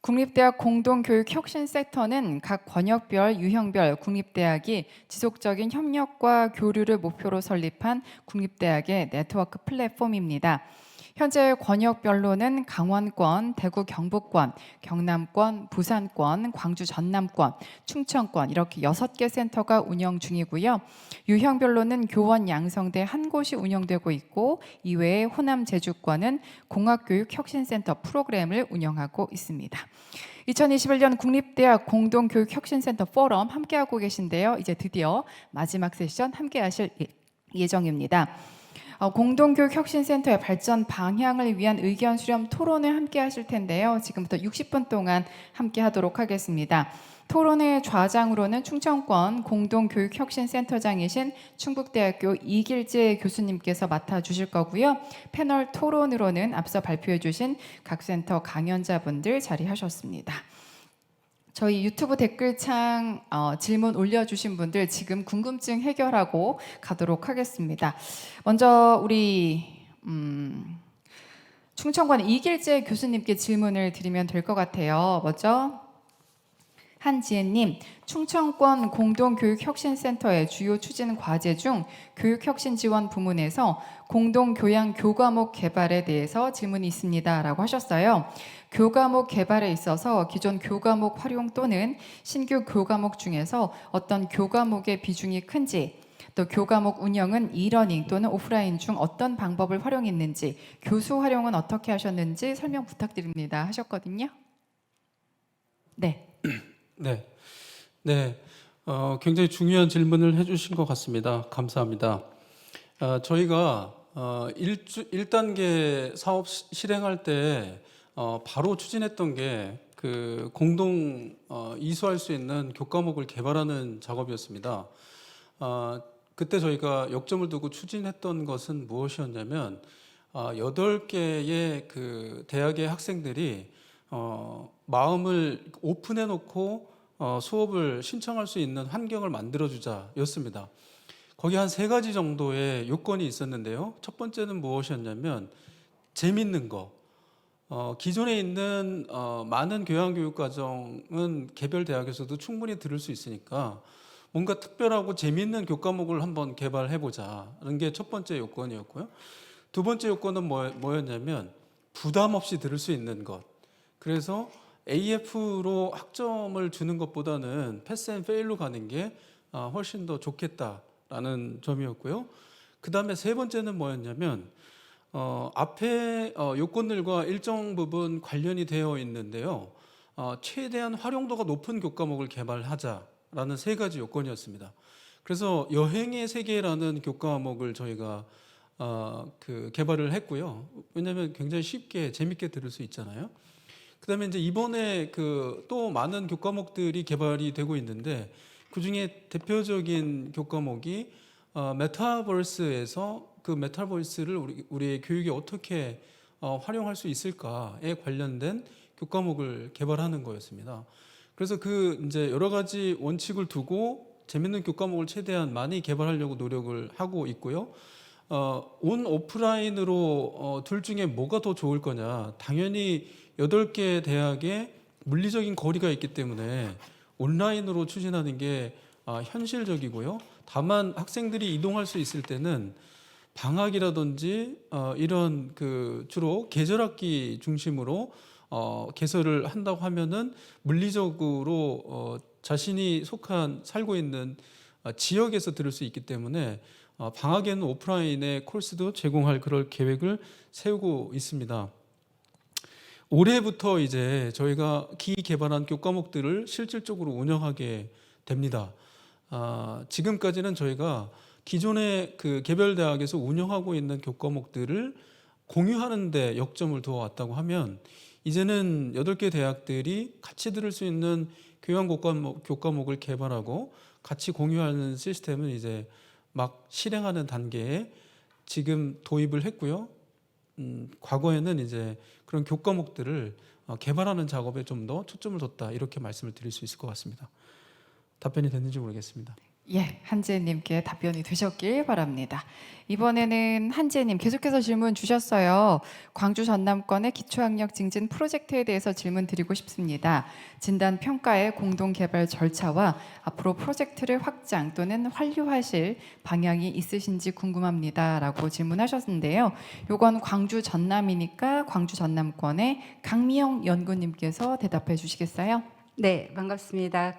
국립대학 공동교육혁신센터는 각 권역별, 유형별 국립대학이 지속적인 협력과 교류를 목표로 설립한 국립대학의 네트워크 플랫폼입니다. 현재 권역별로는 강원권, 대구 경북권, 경남권, 부산권, 광주 전남권, 충청권 이렇게 6개 센터가 운영 중이고요. 유형별로는 교원 양성대 한 곳이 운영되고 있고 이외에 호남 제주권은 공학교육혁신센터 프로그램을 운영하고 있습니다. 2021년 국립대학 공동교육혁신센터 포럼 함께하고 계신데요. 이제 드디어 마지막 세션 함께하실 예정입니다. 공동교육혁신센터의 발전 방향을 위한 의견 수렴 토론을 함께 하실 텐데요. 지금부터 60분 동안 함께 하도록 하겠습니다. 토론회 좌장으로는 충청권 공동교육혁신센터장이신 충북대학교 이길재 교수님께서 맡아주실 거고요. 패널 토론으로는 앞서 발표해 주신 각 센터 강연자분들 자리하셨습니다. 저희 유튜브 댓글창 질문 올려주신 분들 지금 궁금증 해결하고 가도록 하겠습니다. 먼저 우리 충청권 이길재 교수님께 질문을 드리면 될 것 같아요. 먼저 한지혜님, 충청권 공동교육혁신센터의 주요 추진 과제 중 교육혁신 지원 부문에서 공동교양 교과목 개발에 대해서 질문이 있습니다 라고 하셨어요. 교과목 개발에 있어서 기존 교과목 활용 또는 신규 교과목 중에서 어떤 교과목의 비중이 큰지, 또 교과목 운영은 이러닝 또는 오프라인 중 어떤 방법을 활용했는지, 교수 활용은 어떻게 하셨는지 설명 부탁드립니다 하셨거든요. 네. 네, 굉장히 중요한 질문을 해주신 것 같습니다. 감사합니다. 저희가 1단계 사업 실행할 때 바로 추진했던 게 그 공동 이수할 수 있는 교과목을 개발하는 작업이었습니다. 그때 저희가 역점을 두고 추진했던 것은 무엇이었냐면 8개의 그 대학의 학생들이 마음을 오픈해 놓고 수업을 신청할 수 있는 환경을 만들어주자 였습니다. 거기 한 3가지 정도의 요건이 있었는데요. 첫 번째는 무엇이었냐면 재밌는 거. 기존에 있는 많은 교양교육과정은 개별 대학에서도 충분히 들을 수 있으니까 뭔가 특별하고 재밌는 교과목을 한번 개발해보자는 게 첫 번째 요건이었고요. 두 번째 요건은 뭐였냐면 부담 없이 들을 수 있는 것. 그래서 AF로 학점을 주는 것보다는 패스 앤 페일로 가는 게 훨씬 더 좋겠다라는 점이었고요. 그 다음에 세 번째는 뭐였냐면 앞에 요건들과 일정 부분 관련이 되어 있는데요. 최대한 활용도가 높은 교과목을 개발하자라는 3가지 요건이었습니다. 그래서 여행의 세계라는 교과목을 저희가 개발을 했고요. 왜냐하면 굉장히 쉽게 재밌게 들을 수 있잖아요. 그다음에 이제 이번에 또 많은 교과목들이 개발이 되고 있는데 그 중에 대표적인 교과목이 메타버스에서 그 메타버스를 우리의 교육에 어떻게 활용할 수 있을까에 관련된 교과목을 개발하는 거였습니다. 그래서 이제 여러 가지 원칙을 두고 재밌는 교과목을 최대한 많이 개발하려고 노력을 하고 있고요. 온 오프라인으로 둘 중에 뭐가 더 좋을 거냐? 당연히 8개 대학에 물리적인 거리가 있기 때문에 온라인으로 추진하는 게 현실적이고요. 다만 학생들이 이동할 수 있을 때는 방학이라든지 이런 주로 계절학기 중심으로 개설을 한다고 하면은 물리적으로 자신이 살고 있는 지역에서 들을 수 있기 때문에 방학에는 오프라인의 코र्스도 제공할 그럴 계획을 세우고 있습니다. 올해부터 이제 저희가 개발한 교과목들을 실질적으로 운영하게 됩니다. 지금까지는 저희가 기존의 개별 대학에서 운영하고 있는 교과목들을 공유하는 데 역점을 두어왔다고 하면 이제는 8개 대학들이 같이 들을 수 있는 교과목을 개발하고 같이 공유하는 시스템은 이제 막 실행하는 단계에 지금 도입을 했고요. 과거에는 이제 그런 교과목들을 개발하는 작업에 좀 더 초점을 뒀다 이렇게 말씀을 드릴 수 있을 것 같습니다. 답변이 됐는지 모르겠습니다. 예, 한재님께 답변이 되셨길 바랍니다. 이번에는 한재님 계속해서 질문 주셨어요. 광주 전남권의 기초학력 증진 프로젝트에 대해서 질문 드리고 싶습니다. 진단 평가의 공동 개발 절차와 앞으로 프로젝트를 확장 또는 완료하실 방향이 있으신지 궁금합니다라고 질문하셨는데요. 요건 광주 전남이니까 광주 전남권의 강미영 연구님께서 대답해 주시겠어요? 네, 반갑습니다.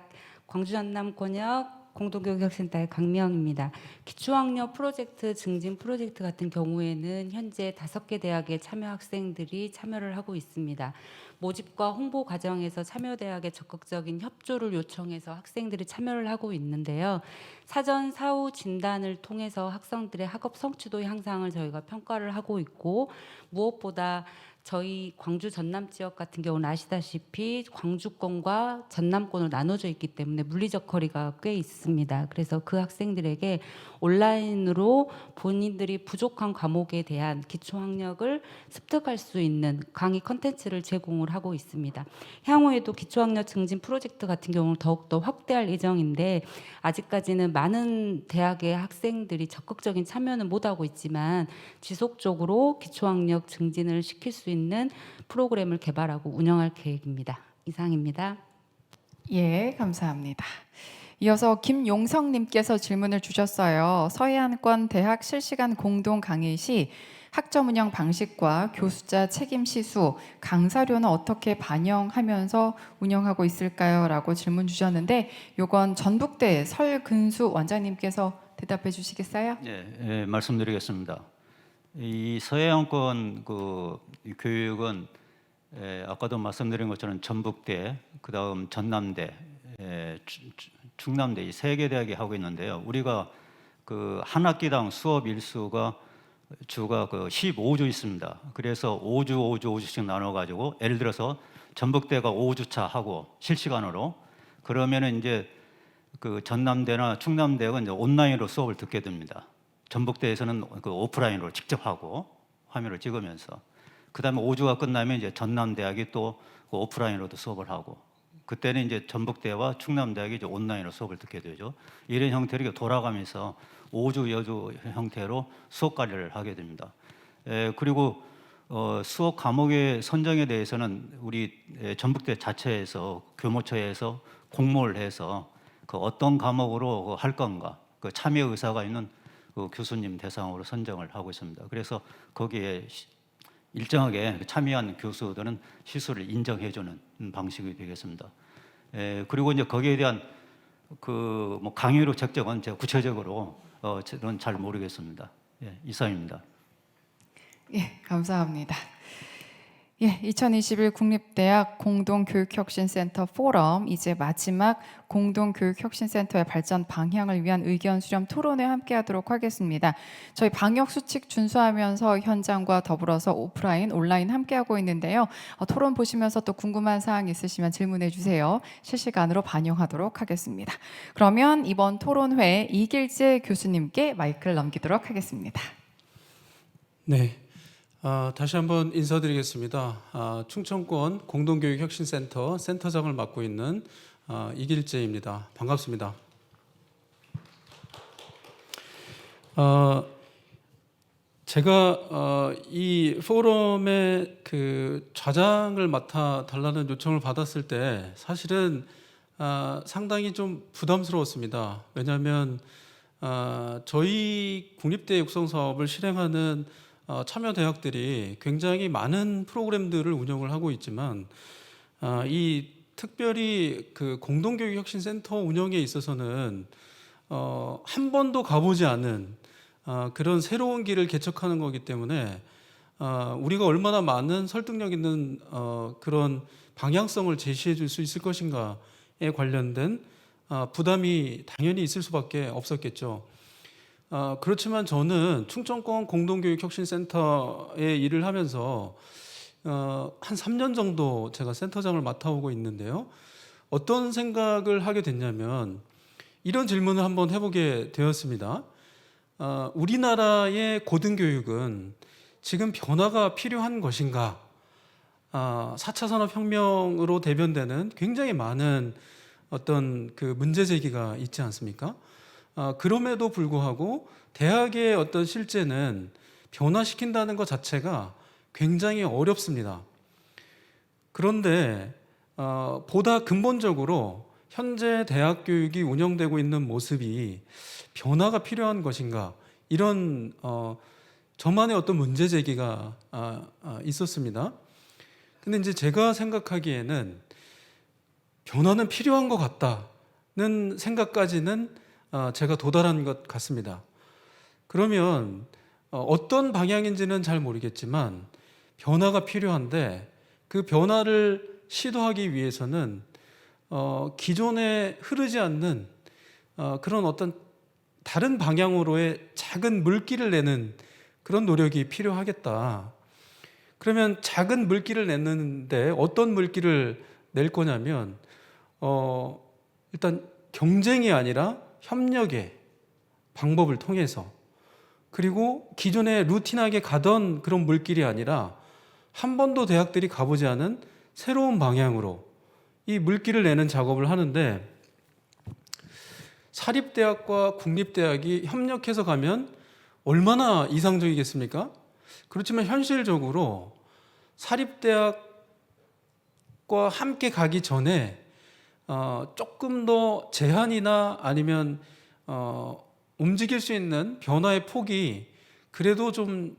광주 전남권역 공동교육센터의 강미영입니다. 기초학력 프로젝트, 증진 프로젝트 같은 경우에는 현재 5개 대학의 참여 학생들이 참여를 하고 있습니다. 모집과 홍보 과정에서 참여 대학의 적극적인 협조를 요청해서 학생들이 참여를 하고 있는데요. 사전 사후 진단을 통해서 학생들의 학업 성취도 향상을 저희가 평가를 하고 있고, 무엇보다 저희 광주 전남 지역 같은 경우는 아시다시피 광주권과 전남권으로 나눠져 있기 때문에 물리적 거리가 꽤 있습니다. 그래서 그 학생들에게 온라인으로 본인들이 부족한 과목에 대한 기초 학력을 습득할 수 있는 강의 컨텐츠를 제공을 하고 있습니다. 향후에도 기초 학력 증진 프로젝트 같은 경우는 더욱더 확대할 예정인데, 아직까지는 많은 대학의 학생들이 적극적인 참여는 못하고 있지만 지속적으로 기초 학력 증진을 시킬 수 있는 프로그램을 개발하고 운영할 계획입니다. 이상입니다. 예, 감사합니다. 이어서 김용성님께서 질문을 주셨어요. 서해안권 대학 실시간 공동 강의 시 학점 운영 방식과 교수자 책임 시수, 강사료는 어떻게 반영하면서 운영하고 있을까요? 라고 질문 주셨는데, 요건 전북대 설근수 원장님께서 대답해 주시겠어요? 예, 말씀드리겠습니다. 이 서해안권 교육은 아까도 말씀드린 것처럼 전북대, 그다음 전남대, 충남대 이 3개 대학이 하고 있는데요. 우리가 그 한 학기당 수업 일수가 주가 15주 있습니다. 그래서 5주씩 나눠 가지고, 예를 들어서 전북대가 5주차 하고 실시간으로, 그러면은 이제 그 전남대나 충남대가 이제 온라인으로 수업을 듣게 됩니다. 전북대에서는 그 오프라인으로 직접 하고 화면을 찍으면서, 그다음에 5주가 끝나면 이제 전남대학이 또 그 오프라인으로도 수업을 하고, 그때는 이제 전북대와 충남대학이 이제 온라인으로 수업을 듣게 되죠. 이런 형태로 돌아가면서 5주 여주 형태로 수업 관리를 하게 됩니다. 그리고 수업 과목의 선정에 대해서는 우리 전북대 자체에서 교모처에서 공모를 해서 그 어떤 과목으로 할 건가, 그 참여 의사가 있는 그 교수님 대상으로 선정을 하고 있습니다. 그래서 거기에 일정하게 참여한 교수들은 시수를 인정해주는 방식이 되겠습니다. 그리고 이제 거기에 대한 그 뭐 강의로 책정은 제가 구체적으로 저는 잘 모르겠습니다. 예, 이상입니다. 예, 감사합니다. 예, 2021 국립대학 공동교육혁신센터 포럼, 이제 마지막 공동교육혁신센터의 발전 방향을 위한 의견 수렴 토론회 함께하도록 하겠습니다. 저희 방역 수칙 준수하면서 현장과 더불어서 오프라인, 온라인 함께하고 있는데요. 토론 보시면서 또 궁금한 사항 있으시면 질문해 주세요. 실시간으로 반영하도록 하겠습니다. 그러면 이번 토론회 이길재 교수님께 마이크를 넘기도록 하겠습니다. 네. 다시 한번 인사드리겠습니다. 충청권 공동교육혁신센터 센터장을 맡고 있는 이길재입니다. 반갑습니다. 제가 이 포럼의 그 좌장을 맡아 달라는 요청을 받았을 때 사실은 상당히 좀 부담스러웠습니다. 왜냐하면 저희 국립대 육성 사업을 실행하는 참여 대학들이 굉장히 많은 프로그램들을 운영을 하고 있지만, 이 특별히 그 공동교육혁신센터 운영에 있어서는 한 번도 가보지 않은 그런 새로운 길을 개척하는 거기 때문에 우리가 얼마나 많은 설득력 있는 그런 방향성을 제시해 줄 수 있을 것인가에 관련된 부담이 당연히 있을 수밖에 없었겠죠. 그렇지만 저는 충청권 공동교육혁신센터에 일을 하면서 한 3년 정도 제가 센터장을 맡아오고 있는데요. 어떤 생각을 하게 됐냐면 이런 질문을 한번 해보게 되었습니다. 우리나라의 고등교육은 지금 변화가 필요한 것인가? 4차 산업혁명으로 대변되는 굉장히 많은 어떤 그 문제 제기가 있지 않습니까? 그럼에도 불구하고 대학의 어떤 실제는 변화시킨다는 것 자체가 굉장히 어렵습니다. 그런데 보다 근본적으로 현재 대학 교육이 운영되고 있는 모습이 변화가 필요한 것인가, 이런 저만의 어떤 문제 제기가 있었습니다. 근데 이제 제가 생각하기에는 변화는 필요한 것 같다는 생각까지는 제가 도달한 것 같습니다. 그러면 어떤 방향인지는 잘 모르겠지만 변화가 필요한데, 그 변화를 시도하기 위해서는 기존에 흐르지 않는 그런 어떤 다른 방향으로의 작은 물길을 내는 그런 노력이 필요하겠다. 그러면 작은 물길을 내는데 어떤 물길을 낼 거냐면 일단 경쟁이 아니라 협력의 방법을 통해서, 그리고 기존에 루틴하게 가던 그런 물길이 아니라 한 번도 대학들이 가보지 않은 새로운 방향으로 이 물길을 내는 작업을 하는데, 사립대학과 국립대학이 협력해서 가면 얼마나 이상적이겠습니까? 그렇지만 현실적으로 사립대학과 함께 가기 전에 조금 더 제한이나 아니면 움직일 수 있는 변화의 폭이 그래도 좀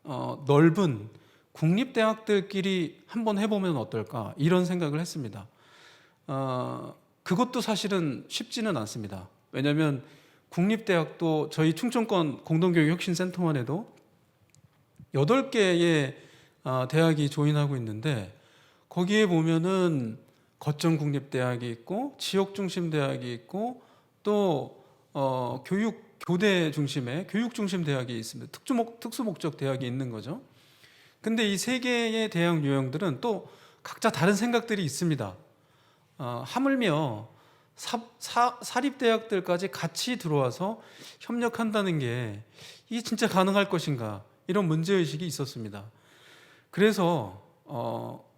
넓은 국립대학들끼리 한번 해보면 어떨까, 이런 생각을 했습니다. 그것도 사실은 쉽지는 않습니다. 왜냐하면 국립대학도 저희 충청권 공동교육혁신센터만 해도 8개의 대학이 조인하고 있는데, 거기에 보면은 거점국립대학이 있고 지역중심대학이 있고 또 교대 중심의 교육중심 대학이 있습니다. 특수목적 대학이 있는 거죠. 근데 이 3개의 대학 유형들은 또 각자 다른 생각들이 있습니다. 하물며 사립대학들까지 같이 들어와서 협력한다는 게 이게 진짜 가능할 것인가, 이런 문제의식이 있었습니다. 그래서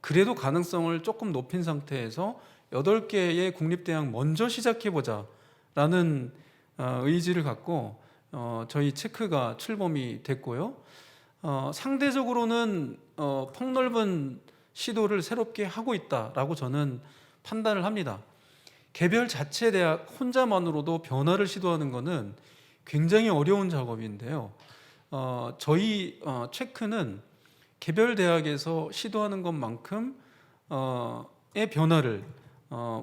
그래도 가능성을 조금 높인 상태에서 8개의 국립대학 먼저 시작해보자 라는 의지를 갖고 저희 체크가 출범이 됐고요. 상대적으로는 폭넓은 시도를 새롭게 하고 있다라고 저는 판단을 합니다. 개별 자체 대학 혼자만으로도 변화를 시도하는 것은 굉장히 어려운 작업인데요. 저희 체크는 개별 대학에서 시도하는 것만큼의 변화를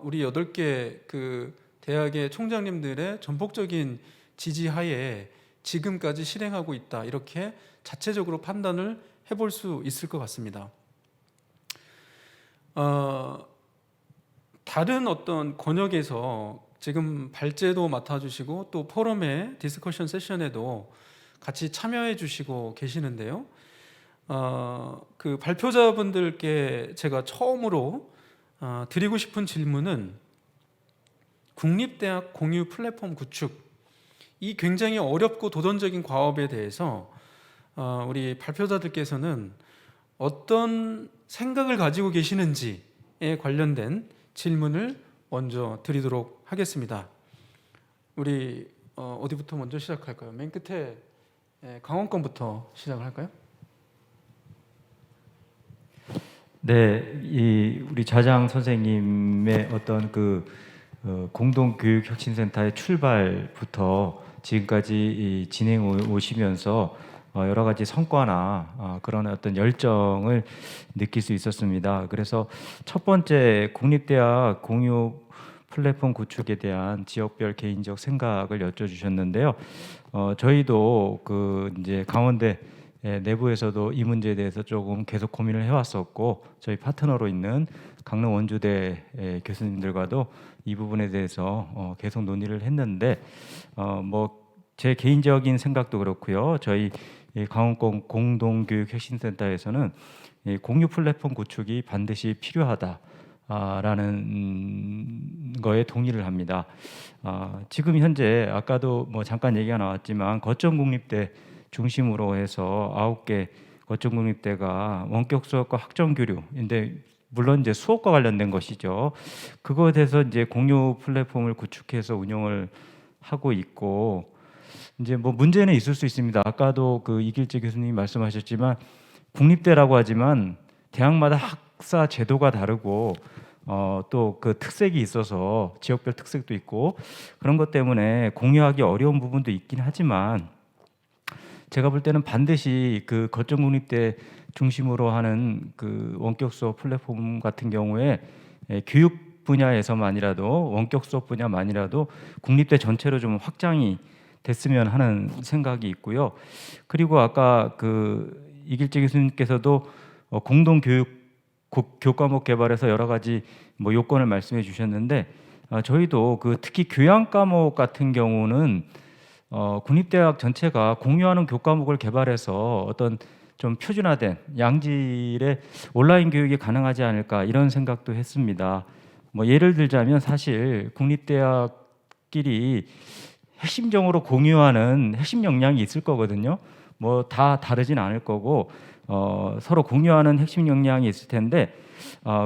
우리 8개 그 대학의 총장님들의 전폭적인 지지하에 지금까지 실행하고 있다, 이렇게 자체적으로 판단을 해볼 수 있을 것 같습니다. 다른 어떤 권역에서 지금 발제도 맡아주시고 또 포럼의 디스커션 세션에도 같이 참여해 주시고 계시는데요. 그 발표자분들께 제가 처음으로 드리고 싶은 질문은 국립대학 공유 플랫폼 구축, 이 굉장히 어렵고 도전적인 과업에 대해서 우리 발표자들께서는 어떤 생각을 가지고 계시는지에 관련된 질문을 먼저 드리도록 하겠습니다. 우리 어디부터 먼저 시작할까요? 맨 끝에 강원권부터 시작을 할까요? 네, 우리 좌장 선생님의 어떤 공동교육혁신센터의 출발부터 지금까지 진행 오시면서 여러 가지 성과나 그런 어떤 열정을 느낄 수 있었습니다. 그래서 첫 번째 국립대학 공유 플랫폼 구축에 대한 지역별 개인적 생각을 여쭤주셨는데요. 저희도 이제 강원대 내부에서도 이 문제에 대해서 조금 계속 고민을 해왔었고, 저희 파트너로 있는 강릉 원주대 교수님들과도 이 부분에 대해서 계속 논의를 했는데, 제 개인적인 생각도 그렇고요. 저희 강원권 공동교육혁신센터에서는 공유 플랫폼 구축이 반드시 필요하다라는 거에 동의를 합니다. 지금 현재 아까도 잠깐 얘기가 나왔지만 거점국립대 중심으로 해서 9개 거점국립대가 원격 수업과 학점 교류인데, 물론 이제 수업과 관련된 것이죠. 그거에 대해서 이제 공유 플랫폼을 구축해서 운영을 하고 있고 이제 뭐 문제는 있을 수 있습니다. 아까도 그 이길재 교수님이 말씀하셨지만 국립대라고 하지만 대학마다 학사 제도가 다르고 또 그 특색이 있어서 지역별 특색도 있고 그런 것 때문에 공유하기 어려운 부분도 있긴 하지만 제가 볼 때는 반드시 그 거점국립대 중심으로 하는 그 원격 수업 플랫폼 같은 경우에 교육 분야에서만이라도 원격 수업 분야만이라도 국립대 전체로 좀 확장이 됐으면 하는 생각이 있고요. 그리고 아까 그 이길재 교수님께서도 공동 교과목 개발에서 여러 가지 뭐 요건을 말씀해 주셨는데 저희도 그 특히 교양 과목 같은 경우는 국립대학 전체가 공유하는 교과목을 개발해서 어떤 좀 표준화된 양질의 온라인 교육이 가능하지 않을까 이런 생각도 했습니다. 뭐 예를 들자면 사실 국립대학끼리 핵심적으로 공유하는 핵심 역량이 있을 거거든요. 뭐 다 다르진 않을 거고 서로 공유하는 핵심 역량이 있을 텐데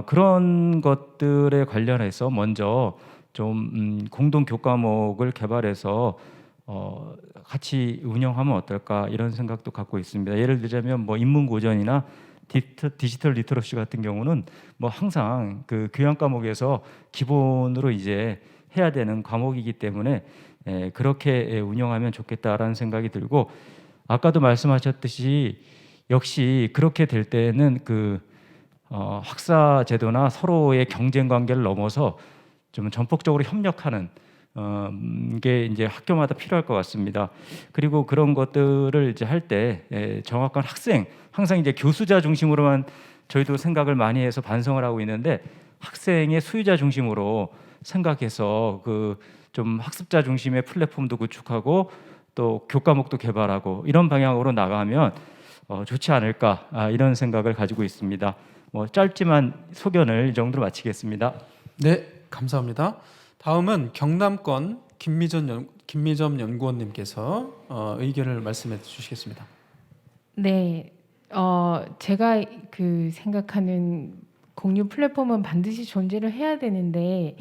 그런 것들에 관련해서 먼저 좀 공동 교과목을 개발해서 같이 운영하면 어떨까 이런 생각도 갖고 있습니다. 예를 들자면 뭐 인문고전이나 디지털 리터러시 같은 경우는 뭐 항상 그 교양 과목에서 기본으로 이제 해야 되는 과목이기 때문에 그렇게 운영하면 좋겠다라는 생각이 들고 아까도 말씀하셨듯이 역시 그렇게 될 때는 그 학사 제도나 서로의 경쟁 관계를 넘어서 좀 전폭적으로 협력하는 게 이제 학교마다 필요할 것 같습니다. 그리고 그런 것들을 이제 할 때 정확한 항상 이제 교수자 중심으로만 저희도 생각을 많이 해서 반성을 하고 있는데 학생의 수요자 중심으로 생각해서 그 좀 학습자 중심의 플랫폼도 구축하고 또 교과목도 개발하고 이런 방향으로 나가면 좋지 않을까 이런 생각을 가지고 있습니다. 뭐 짧지만 소견을 이 정도로 마치겠습니다. 네, 감사합니다. 다음은 경남권 김미점 연구원님께서 의견을 말씀해 주시겠습니다. 네, 제가 그 생각하는 공유 플랫폼은 반드시 존재를 해야 되는데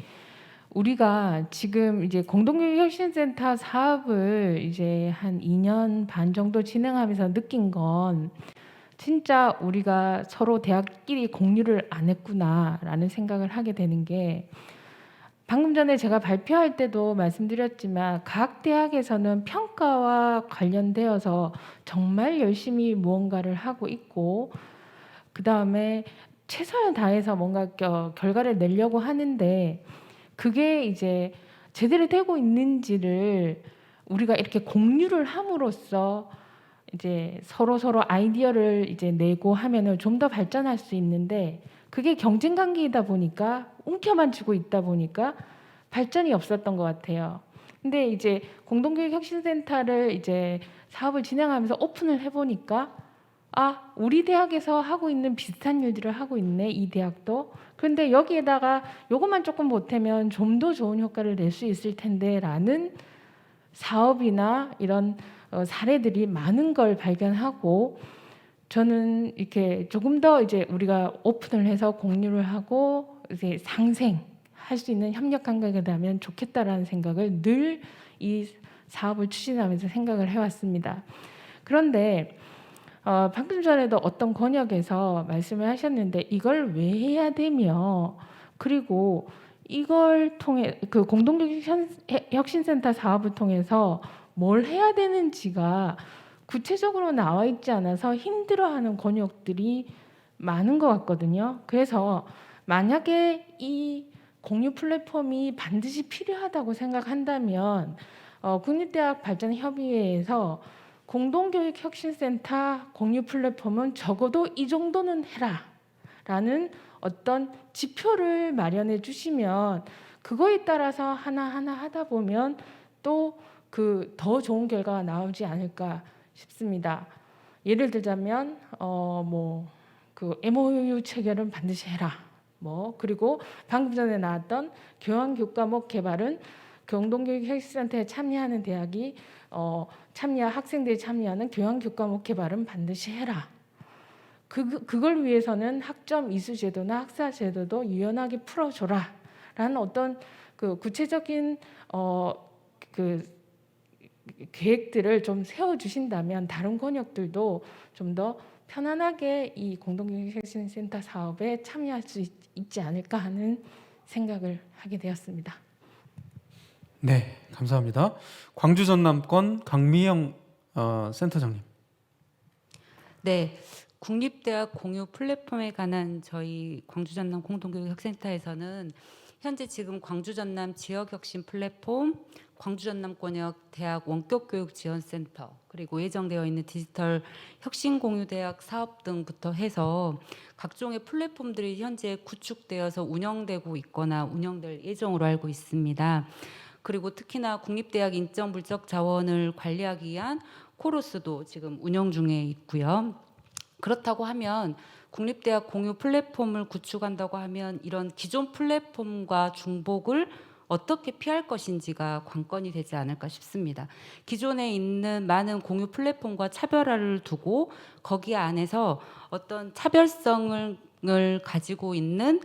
우리가 지금 이제 공동교육혁신센터 사업을 이제 한 2년 반 정도 진행하면서 느낀 건 진짜 우리가 서로 대학끼리 공유를 안 했구나라는 생각을 하게 되는 게 방금 전에 제가 발표할 때도 말씀드렸지만 각 대학에서는 평가와 관련되어서 정말 열심히 무언가를 하고 있고 그 다음에 최선을 다해서 뭔가 결과를 내려고 하는데 그게 이제 제대로 되고 있는지를 우리가 이렇게 공유를 함으로써 이제 서로 아이디어를 이제 내고 하면은 좀 더 발전할 수 있는데 그게 경쟁 관계이다 보니까 움켜만 쥐고 있다 보니까 발전이 없었던 것 같아요. 근데 이제 공동교육혁신센터를 이제 사업을 진행하면서 오픈을 해보니까 우리 대학에서 하고 있는 비슷한 일들을 하고 있네 이 대학도. 그런데 여기에다가 요것만 조금 보태면 좀 더 좋은 효과를 낼 수 있을 텐데라는 사업이나 이런 사례들이 많은 걸 발견하고 저는 이렇게 조금 더 이제 우리가 오픈을 해서 공유를 하고 이제 상생할 수 있는 협력 관계가 되면 좋겠다라는 생각을 늘 이 사업을 추진하면서 생각을 해왔습니다. 그런데 방금 전에도 어떤 권역에서 말씀을 하셨는데 이걸 왜 해야 되며 그리고 이걸 통해 그 공동교육혁신센터 사업을 통해서 뭘 해야 되는지가 구체적으로 나와 있지 않아서 힘들어하는 권역들이 많은 것 같거든요. 그래서 만약에 이 공유 플랫폼이 반드시 필요하다고 생각한다면 국립대학 발전협의회에서 공동교육혁신센터 공유 플랫폼은 적어도 이 정도는 해라라는 어떤 지표를 마련해 주시면 그거에 따라서 하나하나 하다 보면 또 그 더 좋은 결과가 나오지 않을까 싶습니다. 예를 들자면 그 MOU 체결은 반드시 해라. 그리고 방금 전에 나왔던 교양 교과목 개발은 공동교육혁신센터에 참여하는 대학이 학생들이 참여하는 교양 교과목 개발은 반드시 해라. 그걸 위해서는 학점 이수 제도나 학사 제도도 유연하게 풀어줘라라는 어떤 그 구체적인 그 계획들을 좀 세워주신다면 다른 권역들도 좀 더 편안하게 이 공동교육혁신센터 사업에 참여할 수 있지 않을까 하는 생각을 하게 되었습니다. 네, 감사합니다. 광주 전남권 강미영 센터장님. 네, 국립대학 공유 플랫폼에 관한 저희 광주 전남 공동교육혁센터에서는 현재 지금 광주 전남 지역혁신 플랫폼, 광주 전남권역 대학 원격교육지원센터, 그리고 예정되어 있는 디지털 혁신공유대학 사업 등부터 해서 각종의 플랫폼들이 현재 구축되어서 운영되고 있거나 운영될 예정으로 알고 있습니다. 그리고 특히나 국립대학 인적 물적 자원을 관리하기 위한 코러스도 지금 운영 중에 있고요. 그렇다고 하면 국립대학 공유 플랫폼을 구축한다고 하면 이런 기존 플랫폼과 중복을 어떻게 피할 것인지가 관건이 되지 않을까 싶습니다. 기존에 있는 많은 공유 플랫폼과 차별화를 두고 거기 안에서 어떤 차별성을 가지고 있는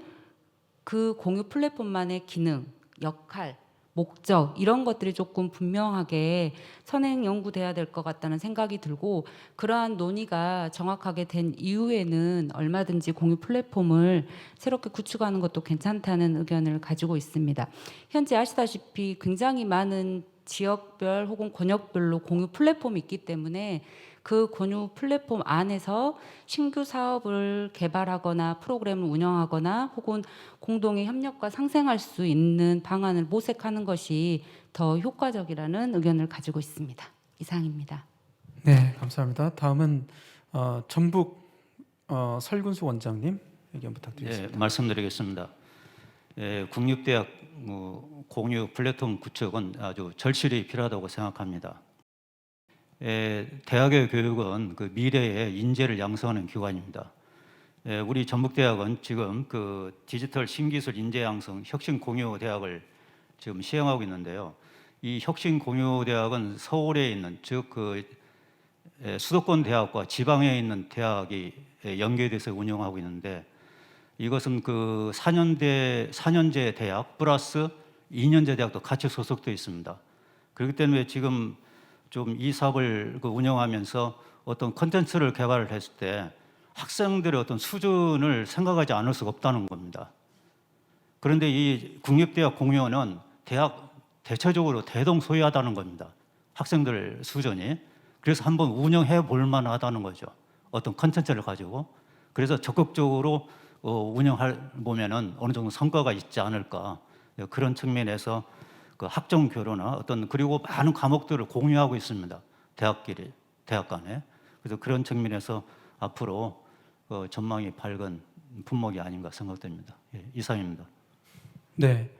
그 공유 플랫폼만의 기능, 역할, 목적 이런 것들이 조금 분명하게 선행 연구돼야 될 것 같다는 생각이 들고, 그러한 논의가 정확하게 된 이후에는 얼마든지 공유 플랫폼을 새롭게 구축하는 것도 괜찮다는 의견을 가지고 있습니다. 현재 아시다시피 굉장히 많은 지역별 혹은 권역별로 공유 플랫폼이 있기 때문에 그 공유 플랫폼 안에서 신규 사업을 개발하거나 프로그램을 운영하거나 혹은 공동의 협력과 상생할 수 있는 방안을 모색하는 것이 더 효과적이라는 의견을 가지고 있습니다. 이상입니다. 네, 감사합니다. 다음은 전북 설근수 원장님 의견 부탁드리겠습니다. 예, 말씀드리겠습니다. 국립대학 공유 플랫폼 구축은 아주 절실히 필요하다고 생각합니다. 대학의 교육은 그 미래의 인재를 양성하는 기관입니다. 우리 전북대학은 지금 그 디지털 신기술 인재 양성 혁신 공유 대학을 지금 시행하고 있는데요. 이 혁신 공유 대학은 서울에 있는 즉 그 수도권 대학과 지방에 있는 대학이 연계돼서 운영하고 있는데, 이것은 그 4년제 대학 플러스 2년제 대학도 같이 소속되어 있습니다. 그렇기 때문에 지금 좀 이 사업을 운영하면서 어떤 콘텐츠를 개발을 했을 때 학생들의 어떤 수준을 생각하지 않을 수가 없다는 겁니다. 그런데 이 국립대학 공유는 대학 대체적으로 대동소이하다는 겁니다. 학생들 수준이. 그래서 한번 운영해 볼 만하다는 거죠. 어떤 콘텐츠를 가지고. 그래서 적극적으로 운영해 보면은 어느 정도 성과가 있지 않을까. 그런 측면에서 그 학종 교류나 어떤 그리고 많은 과목들을 공유하고 있습니다. 대학끼리, 대학 간에. 그래서 그런 측면에서 앞으로 전망이 밝은 품목이 아닌가 생각됩니다. 예, 이상입니다. 네,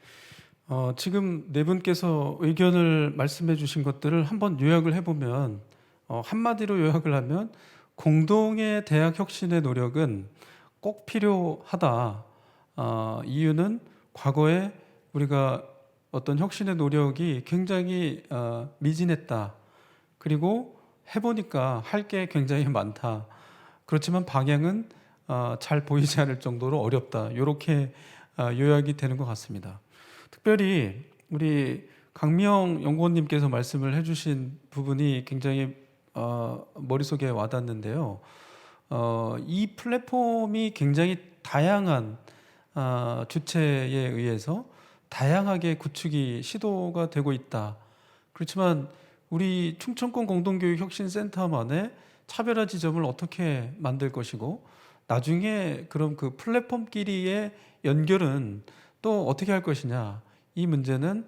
지금 네 분께서 의견을 말씀해 주신 것들을 한번 요약을 해보면 한마디로 요약을 하면 공동의 대학 혁신의 노력은 꼭 필요하다. 이유는 과거에 우리가 어떤 혁신의 노력이 굉장히 미진했다. 그리고 해보니까 할 게 굉장히 많다. 그렇지만 방향은 잘 보이지 않을 정도로 어렵다. 이렇게 요약이 되는 것 같습니다. 특별히 우리 강미영 연구원님께서 말씀을 해주신 부분이 굉장히 머릿속에 와닿는데요. 이 플랫폼이 굉장히 다양한 주체에 의해서 다양하게 구축이 시도가 되고 있다. 그렇지만 우리 충청권 공동교육혁신센터만의 차별화 지점을 어떻게 만들 것이고, 나중에 그럼 그 플랫폼끼리의 연결은 또 어떻게 할 것이냐, 이 문제는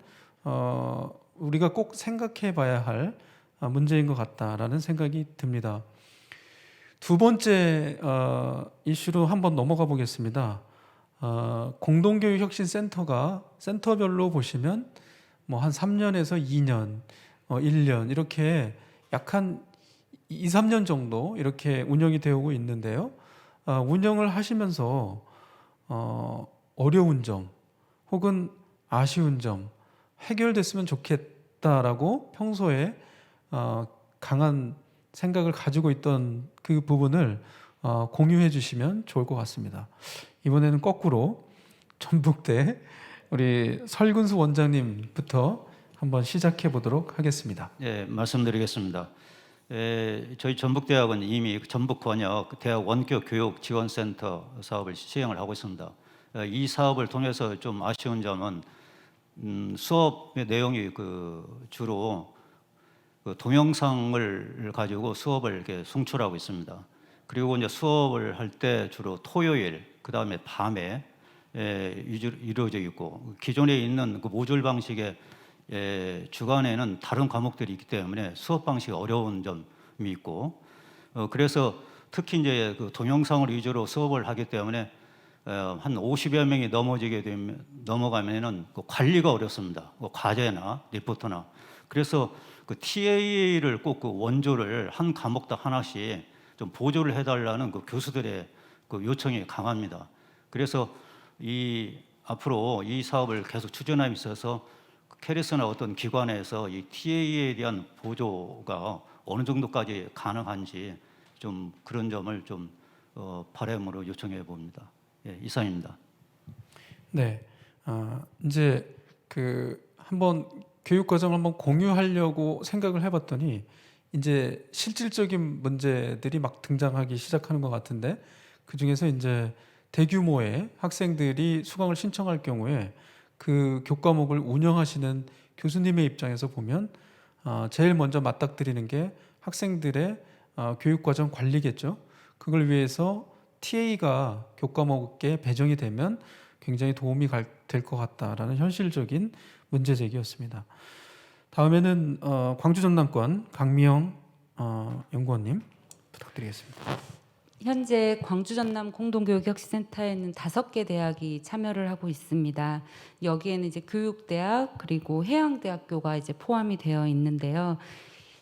우리가 꼭 생각해 봐야 할 문제인 것 같다라는 생각이 듭니다. 두 번째 이슈로 한번 넘어가 보겠습니다. 공동교육혁신센터가 센터별로 보시면 뭐 한 3년에서 2년, 1년 이렇게 약 한 2, 3년 정도 이렇게 운영이 되어 오고 있는데요. 운영을 하시면서 어려운 점 혹은 아쉬운 점, 해결됐으면 좋겠다라고 평소에 강한 생각을 가지고 있던 그 부분을 공유해 주시면 좋을 것 같습니다. 이번에는 거꾸로 전북대 우리 설근수 원장님부터 한번 시작해 보도록 하겠습니다. 예, 말씀드리겠습니다. 저희 전북대학은 이미 전북권역 대학 원격 교육 지원센터 사업을 시행을 하고 있습니다. 이 사업을 통해서 좀 아쉬운 점은 수업의 내용이 주로 동영상을 가지고 수업을 이렇게 송출하고 있습니다. 그리고 이제 수업을 할 때 주로 토요일, 그 다음에 밤에 이루어져 있고, 기존에 있는 그 모듈 방식의 주간에는 다른 과목들이 있기 때문에 수업 방식이 어려운 점이 있고, 그래서 특히 이제 그 동영상을 위주로 수업을 하기 때문에 한 50여 명이 넘어가면은 그 관리가 어렵습니다. 그 과제나 리포트나. 그래서 그 TA를 꼭 그 원조를 한 과목당 하나씩 좀 보조를 해달라는 그 교수들의 그 요청이 강합니다. 그래서 앞으로 이 사업을 계속 추진함에 있어서 캐리스나 어떤 기관에서 이 TA에 대한 보조가 어느 정도까지 가능한지 좀 그런 점을 좀 바람으로 요청해 봅니다. 예, 이상입니다. 네, 이제 한번 교육 과정을 한번 공유하려고 생각을 해봤더니 이제 실질적인 문제들이 막 등장하기 시작하는 것 같은데, 그 중에서 이제 대규모의 학생들이 수강을 신청할 경우에 그 교과목을 운영하시는 교수님의 입장에서 보면 제일 먼저 맞닥뜨리는 게 학생들의 교육과정 관리겠죠. 그걸 위해서 TA가 교과목에 배정이 되면 굉장히 도움이 될 것 같다라는 현실적인 문제 제기였습니다. 다음에는 광주 전남권 강미영 연구원님 부탁드리겠습니다. 현재 광주 전남 공동교육혁신센터에는 5개 대학이 참여를 하고 있습니다. 여기에는 이제 교육대학 그리고 해양대학교가 이제 포함이 되어 있는데요.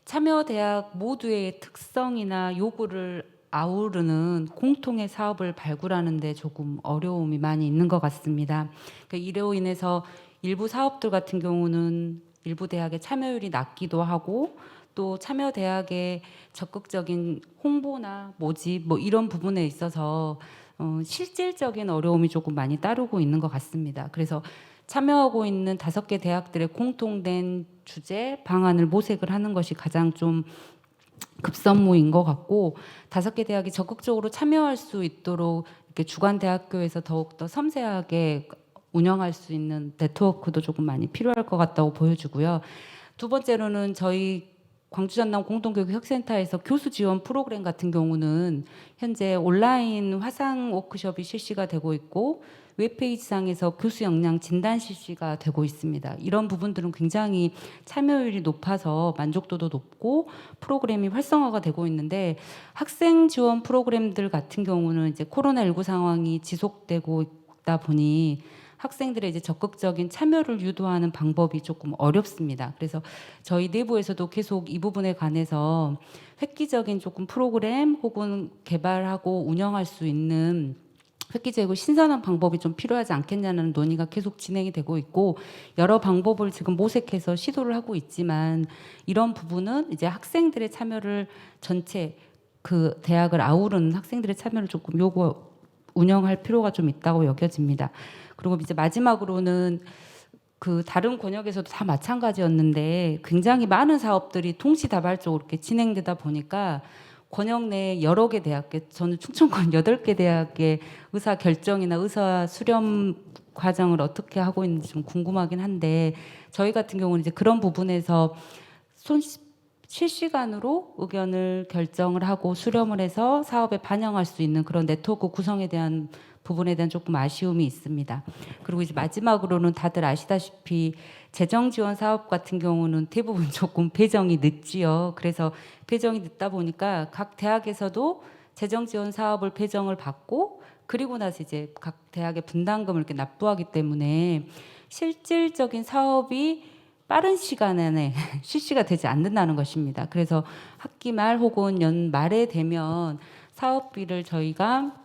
참여 대학 모두의 특성이나 요구를 아우르는 공통의 사업을 발굴하는 데 조금 어려움이 많이 있는 것 같습니다. 이로 인해서 일부 사업들 같은 경우는 일부 대학의 참여율이 낮기도 하고, 또 참여 대학의 적극적인 홍보나 모집 이런 부분에 있어서 실질적인 어려움이 조금 많이 따르고 있는 것 같습니다. 그래서 참여하고 있는 5개 대학들의 공통된 주제 방안을 모색을 하는 것이 가장 좀 급선무인 것 같고, 5개 대학이 적극적으로 참여할 수 있도록 이렇게 주간 대학교에서 더욱더 섬세하게 운영할 수 있는 네트워크도 조금 많이 필요할 것 같다고 보여지고요. 두 번째로는 저희 광주 전남 공동교육혁센터에서 교수 지원 프로그램 같은 경우는 현재 온라인 화상 워크숍이 실시가 되고 있고, 웹페이지상에서 교수 역량 진단 실시가 되고 있습니다. 이런 부분들은 굉장히 참여율이 높아서 만족도도 높고 프로그램이 활성화가 되고 있는데, 학생 지원 프로그램들 같은 경우는 이제 코로나19 상황이 지속되고 있다 보니 학생들의 이제 적극적인 참여를 유도하는 방법이 조금 어렵습니다. 그래서 저희 내부에서도 계속 이 부분에 관해서 획기적인 조금 프로그램 혹은 개발하고 운영할 수 있는 획기적이고 신선한 방법이 좀 필요하지 않겠냐는 논의가 계속 진행이 되고 있고, 여러 방법을 지금 모색해서 시도를 하고 있지만, 이런 부분은 이제 학생들의 참여를 전체 그 대학을 아우르는 학생들의 참여를 조금 운영할 필요가 좀 있다고 여겨집니다. 그리고 이제 마지막으로는 그 다른 권역에서도 다 마찬가지였는데 굉장히 많은 사업들이 동시다발적으로 이렇게 진행되다 보니까 권역 내 여러 개 대학교, 저는 충청권 8개 대학의 의사 결정이나 의사 수렴 과정을 어떻게 하고 있는지 좀 궁금하긴 한데, 저희 같은 경우는 이제 그런 부분에서 실시간으로 의견을 결정을 하고 수렴을 해서 사업에 반영할 수 있는 그런 네트워크 구성에 대한 부분에 대한 조금 아쉬움이 있습니다. 그리고 이제 마지막으로는 다들 아시다시피 재정 지원 사업 같은 경우는 대부분 조금 배정이 늦지요. 그래서 배정이 늦다 보니까 각 대학에서도 재정 지원 사업을 배정을 받고, 그리고 나서 이제 각 대학의 분담금을 이렇게 납부하기 때문에 실질적인 사업이 빠른 시간 안에 실시가 되지 않는다는 것입니다. 그래서 학기 말 혹은 연 말에 되면 사업비를 저희가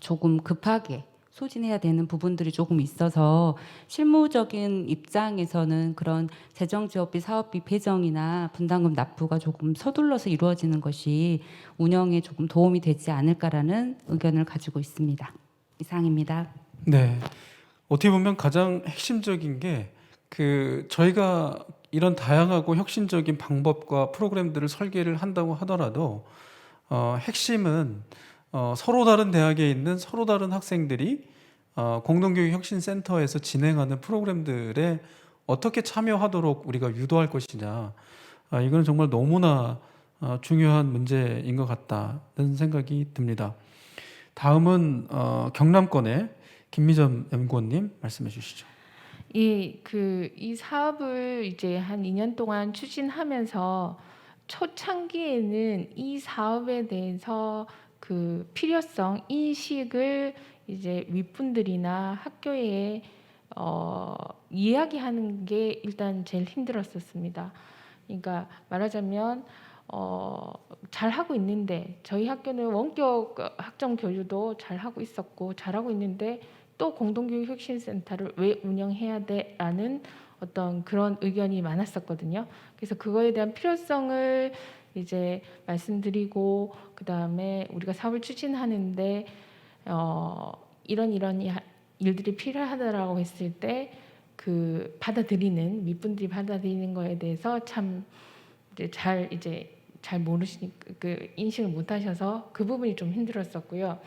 조금 급하게 소진해야 되는 부분들이 조금 있어서, 실무적인 입장에서는 그런 재정지원비 사업비 배정이나 분담금 납부가 조금 서둘러서 이루어지는 것이 운영에 조금 도움이 되지 않을까라는 의견을 가지고 있습니다. 이상입니다. 네, 어떻게 보면 가장 핵심적인 게 저희가 이런 다양하고 혁신적인 방법과 프로그램들을 설계를 한다고 하더라도 핵심은 서로 다른 대학에 있는 서로 다른 학생들이 공동교육혁신센터에서 진행하는 프로그램들에 어떻게 참여하도록 우리가 유도할 것이냐. 이건 정말 너무나 중요한 문제인 것 같다는 생각이 듭니다. 다음은 경남권의 김미점 연구원님 말씀해 주시죠. 이 사업을 이제 한 2년 동안 추진하면서 초창기에는 이 사업에 대해서 그 필요성 인식을 이제 윗분들이나 학교에 이야기하는 게 일단 제일 힘들었었습니다. 그러니까 말하자면 잘 하고 있는데 저희 학교는 원격 학점 교류도 잘 하고 있었고 잘하고 있는데 또 공동교육혁신센터를 왜 운영해야 돼라는 어떤 그런 의견이 많았었거든요. 그래서 그거에 대한 필요성을 이제 말씀드리고 그 다음에 우리가 사업을 추진하는데 이런 일들이 필요하다라고 했을 때 그 받아들이는 윗분들이 받아들이는 거에 대해서 참 잘 모르시니까 그 인식을 못하셔서 그 부분이 좀 힘들었었고요.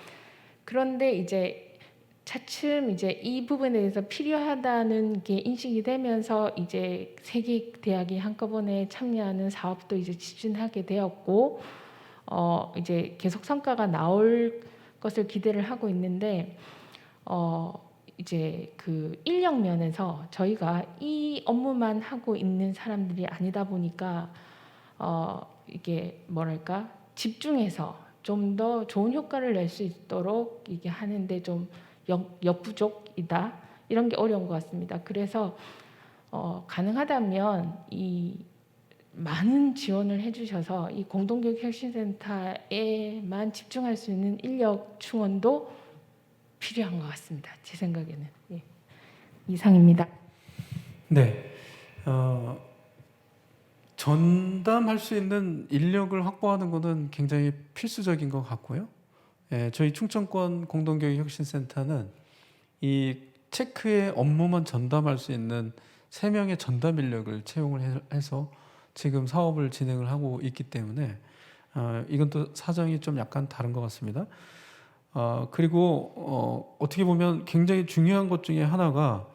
그런데 이제 차츰 이제 이 부분에 대해서 필요하다는 게 인식이 되면서 이제 세 개 대학이 한꺼번에 참여하는 사업도 이제 추진하게 되었고 이제 계속 성과가 나올 것을 기대를 하고 있는데 이제 그 인력 면에서 저희가 이 업무만 하고 있는 사람들이 아니다 보니까 이게 뭐랄까 집중해서 좀 더 좋은 효과를 낼 수 있도록 이게 하는데 좀 역부족이다 이런 게 어려운 것 같습니다. 그래서 가능하다면 이 많은 지원을 해주셔서 이 공동교육혁신센터에만 집중할 수 있는 인력 충원도 필요한 것 같습니다. 제 생각에는. 예. 이상입니다. 네, 전담할 수 있는 인력을 확보하는 것은 굉장히 필수적인 것 같고요. 저희 충청권 공동교육혁신센터는 이 체크의 업무만 전담할 수 있는 3명의 전담 인력을 채용을 해서 지금 사업을 진행을 하고 있기 때문에 이건 또 사정이 좀 약간 다른 것 같습니다. 그리고 어떻게 보면 굉장히 중요한 것 중에 하나가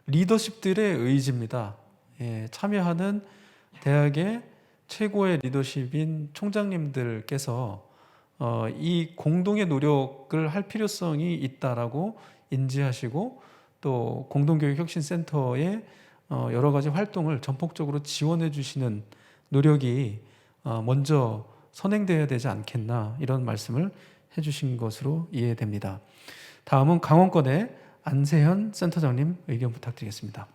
리더십들의 의지입니다. 참여하는 대학의 최고의 리더십인 총장님들께서 이 공동의 노력을 할 필요성이 있다라고 인지하시고 또 공동교육혁신센터의 여러 가지 활동을 전폭적으로 지원해 주시는 노력이 먼저 선행되어야 되지 않겠나 이런 말씀을 해주신 것으로 이해됩니다. 다음은 강원권의 안세현 센터장님 의견 부탁드리겠습니다.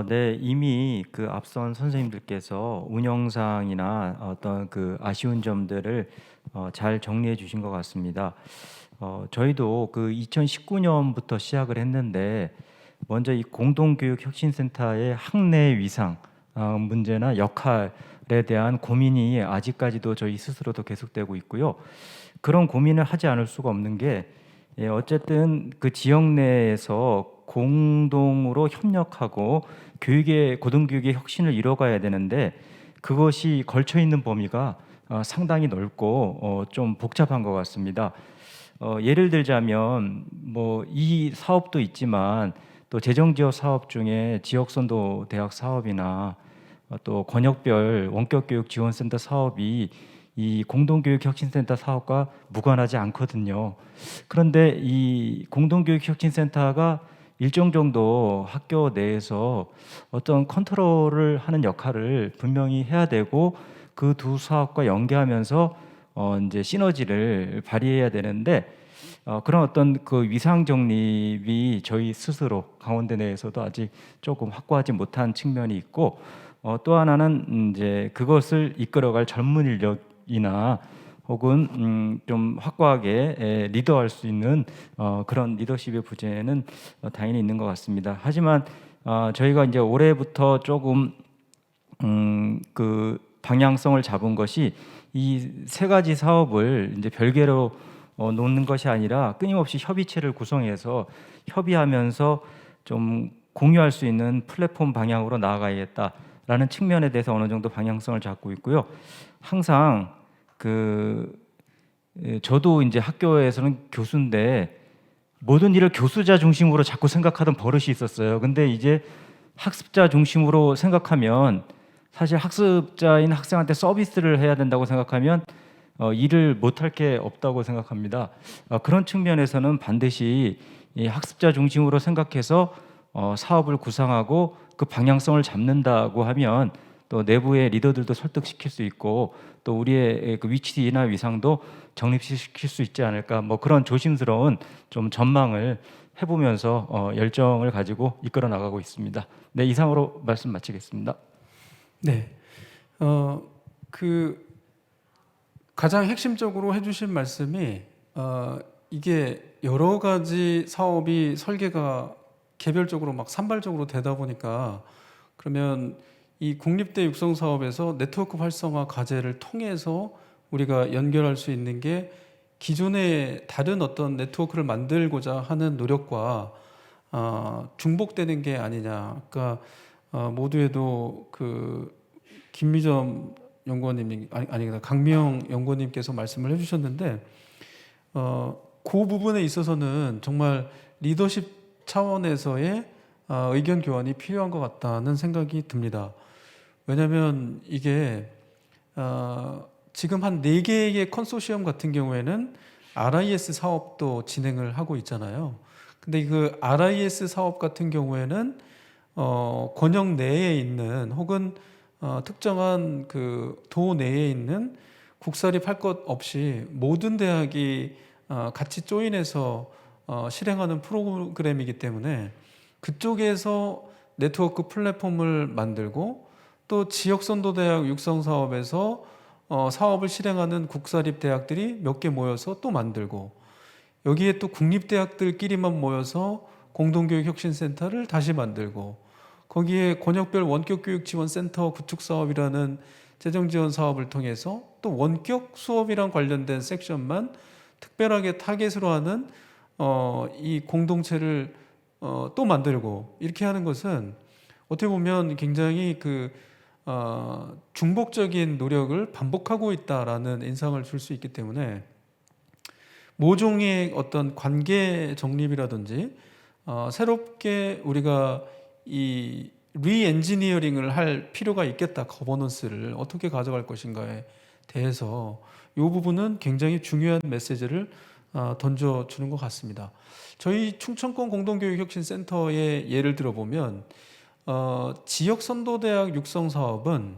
네, 이미 그 앞선 선생님들께서 운영상이나 어떤 그 아쉬운 점들을 잘 정리해 주신 것 같습니다. 저희도 그 2019년부터 시작을 했는데 먼저 이 공동교육혁신센터의 학내 위상 문제나 역할에 대한 고민이 아직까지도 저희 스스로도 계속되고 있고요. 그런 고민을 하지 않을 수가 없는 게 어쨌든 그 지역 내에서 공동으로 협력하고 고등교육의 혁신을 이뤄가야 되는데 그것이 걸쳐 있는 범위가 상당히 넓고 좀 복잡한 것 같습니다. 예를 들자면 뭐 이 사업도 있지만 또 재정지역 사업 중에 지역선도 대학 사업이나 또 권역별 원격교육 지원센터 사업이 이 공동교육혁신센터 사업과 무관하지 않거든요. 그런데 이 공동교육혁신센터가 일정 정도 학교 내에서 어떤 컨트롤을 하는 역할을 분명히 해야 되고 그 두 사업과 연계하면서 이제 시너지를 발휘해야 되는데 그런 어떤 그 위상 정립이 저희 스스로 강원대 내에서도 아직 조금 확고하지 못한 측면이 있고 또 하나는 이제 그것을 이끌어갈 전문 인력이나 혹은 좀 확고하게 리더할 수 있는 그런 리더십의 부재는 당연히 있는 것 같습니다. 하지만 저희가 이제 올해부터 조금 그 방향성을 잡은 것이 이 세 가지 사업을 이제 별개로 놓는 것이 아니라 끊임없이 협의체를 구성해서 협의하면서 좀 공유할 수 있는 플랫폼 방향으로 나아가야겠다라는 측면에 대해서 어느 정도 방향성을 잡고 있고요. 항상 저도 이제 학교에서는 교수인데 모든 일을 교수자 중심으로 자꾸 생각하던 버릇이 있었어요. 근데 이제 학습자 중심으로 생각하면 사실 학습자인 학생한테 서비스를 해야 된다고 생각하면 일을 못할 게 없다고 생각합니다. 그런 측면에서는 반드시 이 학습자 중심으로 생각해서 사업을 구상하고 그 방향성을 잡는다고 하면 또 내부의 리더들도 설득시킬 수 있고 또 우리의 그 위치나 위상도 정립시킬 수 있지 않을까, 뭐 그런 조심스러운 좀 전망을 해보면서 열정을 가지고 이끌어 나가고 있습니다. 네, 이상으로 말씀 마치겠습니다. 네, 그 가장 핵심적으로 해주신 말씀이 이게 여러 가지 사업이 설계가 개별적으로 막 산발적으로 되다 보니까 그러면 이 국립대 육성 사업에서 네트워크 활성화 과제를 통해서 우리가 연결할 수 있는 게 기존의 다른 어떤 네트워크를 만들고자 하는 노력과 중복되는 게 아니냐. 그러니까 모두에도 그 김미점 연구원님 아니 강미영 연구원님께서 말씀을 해주셨는데 그 부분에 있어서는 정말 리더십 차원에서의 의견 교환이 필요한 것 같다는 생각이 듭니다. 왜냐하면 이게 지금 한 4개의 컨소시엄 같은 경우에는 RIS 사업도 진행을 하고 있잖아요. 근데 그 RIS 사업 같은 경우에는 권역 내에 있는 혹은 특정한 그 도 내에 있는 국사립 할 것 없이 모든 대학이 같이 조인해서 실행하는 프로그램이기 때문에 그쪽에서 네트워크 플랫폼을 만들고 또 지역선도대학 육성사업에서 사업을 실행하는 국사립 대학들이 몇 개 모여서 또 만들고 여기에 또 국립대학들끼리만 모여서 공동교육혁신센터를 다시 만들고 거기에 권역별 원격교육지원센터 구축사업이라는 재정지원 사업을 통해서 또 원격 수업이랑 관련된 섹션만 특별하게 타겟으로 하는 이 공동체를 또 만들고 이렇게 하는 것은 어떻게 보면 굉장히 중복적인 노력을 반복하고 있다라는 인상을 줄 수 있기 때문에 모종의 어떤 관계 정립이라든지 새롭게 우리가 이 리엔지니어링을 할 필요가 있겠다. 거버넌스를 어떻게 가져갈 것인가에 대해서 이 부분은 굉장히 중요한 메시지를 던져주는 것 같습니다. 저희 충청권 공동교육혁신센터의 예를 들어보면 지역선도대학 육성 사업은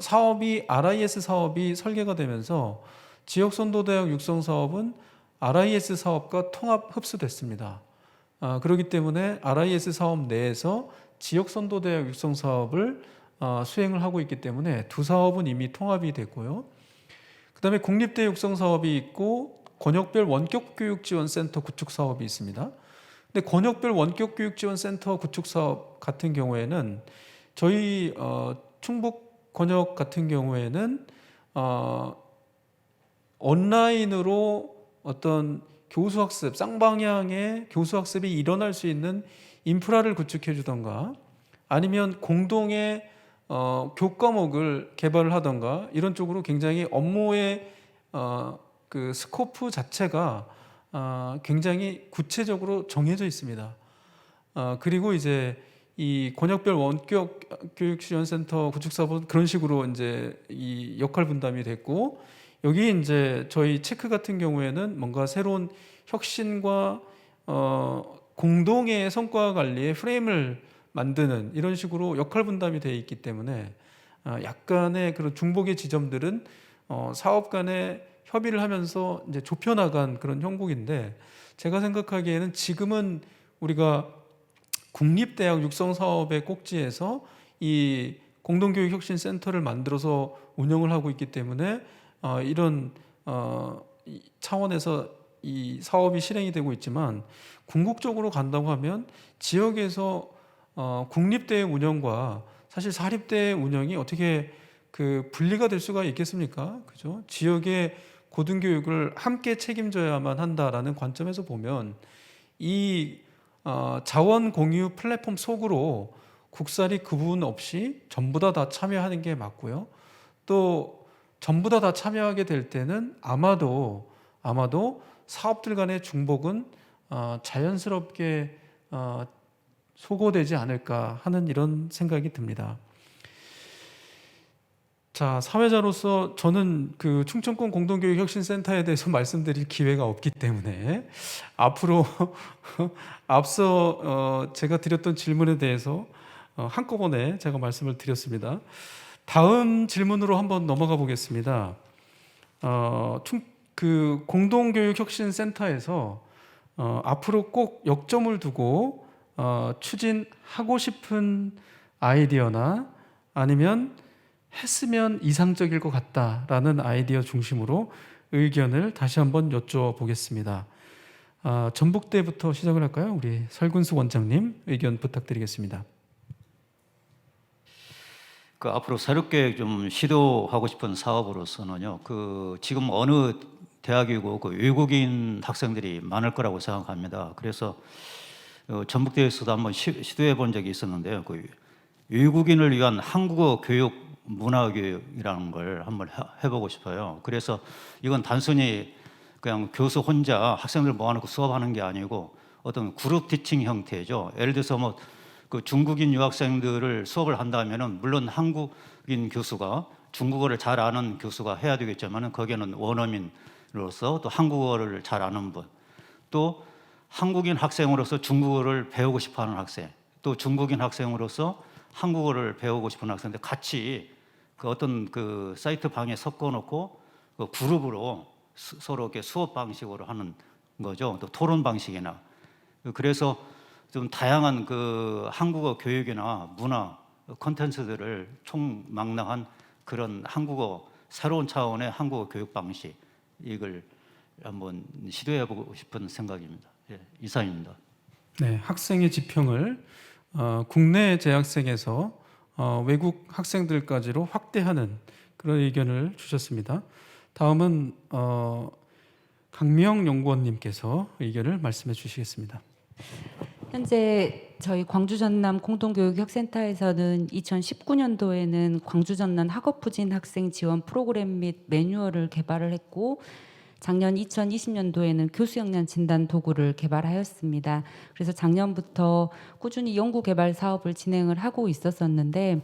사업이 RIS 사업이 설계가 되면서 지역선도대학 육성 사업은 RIS 사업과 통합 흡수됐습니다. 그렇기 때문에 RIS 사업 내에서 지역선도대학 육성 사업을 수행을 하고 있기 때문에 두 사업은 이미 통합이 됐고요. 그 다음에 국립대 육성 사업이 있고 권역별 원격교육지원센터 구축 사업이 있습니다. 근데 권역별 원격교육지원센터 구축 사업 같은 경우에는 저희 충북 권역 같은 경우에는 온라인으로 어떤 교수학습, 쌍방향의 교수학습이 일어날 수 있는 인프라를 구축해 주던가 아니면 공동의 교과목을 개발을 하던가 이런 쪽으로 굉장히 업무의 그 스코프 자체가 굉장히 구체적으로 정해져 있습니다. 그리고 이제 이 권역별 원격 교육지원센터 구축 사업은 그런 식으로 이제 이 역할 분담이 됐고 여기 이제 저희 체크 같은 경우에는 뭔가 새로운 혁신과 공동의 성과 관리의 프레임을 만드는 이런 식으로 역할 분담이 되어 있기 때문에 약간의 그런 중복의 지점들은 사업 간의 협의를 하면서 이제 좁혀나간 그런 형국인데 제가 생각하기에는 지금은 우리가 국립대학 육성 사업의 꼭지에서 이 공동교육혁신센터를 만들어서 운영을 하고 있기 때문에 이런 차원에서 이 사업이 실행이 되고 있지만 궁극적으로 간다고 하면 지역에서 국립대의 운영과 사실 사립대의 운영이 어떻게 그 분리가 될 수가 있겠습니까? 그죠? 지역의 고등교육을 함께 책임져야만 한다라는 관점에서 보면 이 자원 공유 플랫폼 속으로 국사리 구분 없이 전부 다 참여하는 게 맞고요. 또 전부 다 참여하게 될 때는 아마도 사업들 간의 중복은 자연스럽게 소거되지 않을까 하는 이런 생각이 듭니다. 자, 사회자로서 저는 그 충청권 공동교육혁신센터에 대해서 말씀드릴 기회가 없기 때문에 앞으로 앞서 제가 드렸던 질문에 대해서 한꺼번에 제가 말씀을 드렸습니다. 다음 질문으로 한번 넘어가 보겠습니다. 그 공동교육혁신센터에서 앞으로 꼭 역점을 두고 추진하고 싶은 아이디어나 아니면 했으면 이상적일 것 같다라는 아이디어 중심으로 의견을 다시 한번 여쭤보겠습니다. 전북대부터 시작을 할까요? 우리 설근수 원장님 의견 부탁드리겠습니다. 그 앞으로 새롭게 좀 시도하고 싶은 사업으로서는요. 그 지금 어느 대학이고 그 외국인 학생들이 많을 거라고 생각합니다. 그래서 전북대에서도 한번 시도해 본 적이 있었는데요. 그 외국인을 위한 한국어 교육 문화 교육이라는 걸 한번 해보고 싶어요. 그래서 이건 단순히 그냥 교수 혼자 학생들 모아놓고 수업하는 게 아니고 어떤 그룹 티칭 형태죠. 예를 들어서 뭐 그 중국인 유학생들을 수업을 한다면은 물론 한국인 교수가 중국어를 잘 아는 교수가 해야 되겠지만은 거기에는 원어민으로서 또 한국어를 잘 아는 분, 또 한국인 학생으로서 중국어를 배우고 싶어하는 학생, 또 중국인 학생으로서 한국어를 배우고 싶은 학생들 같이 그 어떤 그 사이트 방에 섞어놓고 그 그룹으로 서로 이렇게 수업 방식으로 하는 거죠. 또 토론 방식이나 그래서 좀 다양한 그 한국어 교육이나 문화 콘텐츠들을 총망라한 그런 한국어 새로운 차원의 한국어 교육 방식 이걸 한번 시도해보고 싶은 생각입니다. 예, 이상입니다. 네, 학생의 지평을 국내 재학생에서 외국 학생들까지로 확대하는 그런 의견을 주셨습니다. 다음은 강명 연구원님께서 의견을 말씀해 주시겠습니다. 현재 저희 광주 전남 공동교육혁센터에서는 2019년도에는 광주 전남 학업부진 학생 지원 프로그램 및 매뉴얼을 개발을 했고 작년 2020년도에는 교수 역량 진단 도구를 개발하였습니다. 그래서 작년부터 꾸준히 연구 개발 사업을 진행을 하고 있었었는데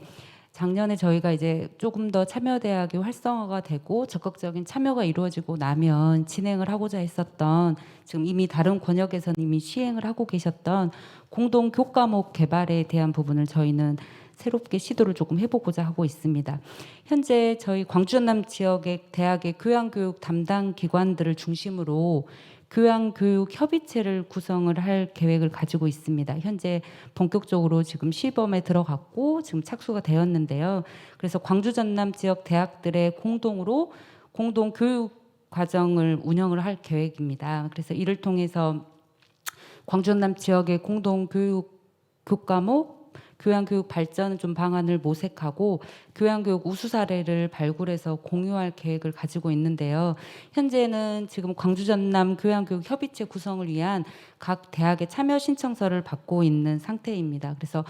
작년에 저희가 이제 조금 더 참여대학이 활성화가 되고 적극적인 참여가 이루어지고 나면 진행을 하고자 했었던 지금 이미 다른 권역에서는 이미 시행을 하고 계셨던 공동 교과목 개발에 대한 부분을 저희는 새롭게 시도를 조금 해보고자 하고 있습니다. 현재 저희 광주 전남 지역의 대학의 교양교육 담당 기관들을 중심으로 교양교육 협의체를 구성을 할 계획을 가지고 있습니다. 현재 본격적으로 지금 시범에 들어갔고 지금 착수가 되었는데요. 그래서 광주 전남 지역 대학들의 공동으로 공동 교육 과정을 운영을 할 계획입니다. 그래서 이를 통해서 광주 전남 지역의 공동 교육 교과목 교양교육 발전 좀 방안을 모색하고 교양교육 우수 사례를 발굴해서 공유할 계획을 가지고 있는데요. 현재는 지금 광주 전남 교양교육 협의체 구성을 위한 각 대학의 참여 신청서를 받고 있는 상태입니다. 그래서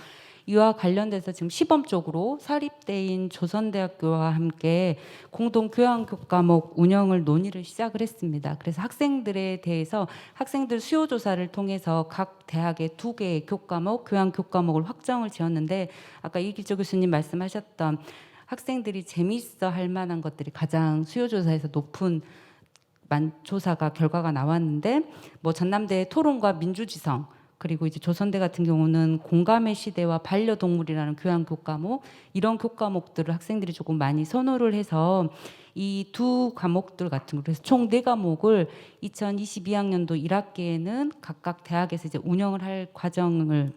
이와 관련돼서 지금 시범적으로 사립대인 조선대학교와 함께 공동 교양교과목 운영을 논의를 시작을 했습니다. 그래서 학생들에 대해서 학생들 수요 조사를 통해서 각 대학의 2개의 교과목, 교양교과목을 확정을 지었는데 아까 이기조 교수님 말씀하셨던 학생들이 재미있어 할 만한 것들이 가장 수요 조사에서 높은 조사가 결과가 나왔는데 뭐 전남대의 토론과 민주지성 그리고 이제 조선대 같은 경우는 공감의 시대와 반려동물이라는 교양 교과목 이런 교과목들을 학생들이 조금 많이 선호를 해서 이 두 과목들 같은 거 그래서 총 4과목을 2022학년도 1학기에는 각각 대학에서 이제 운영을 할 과정을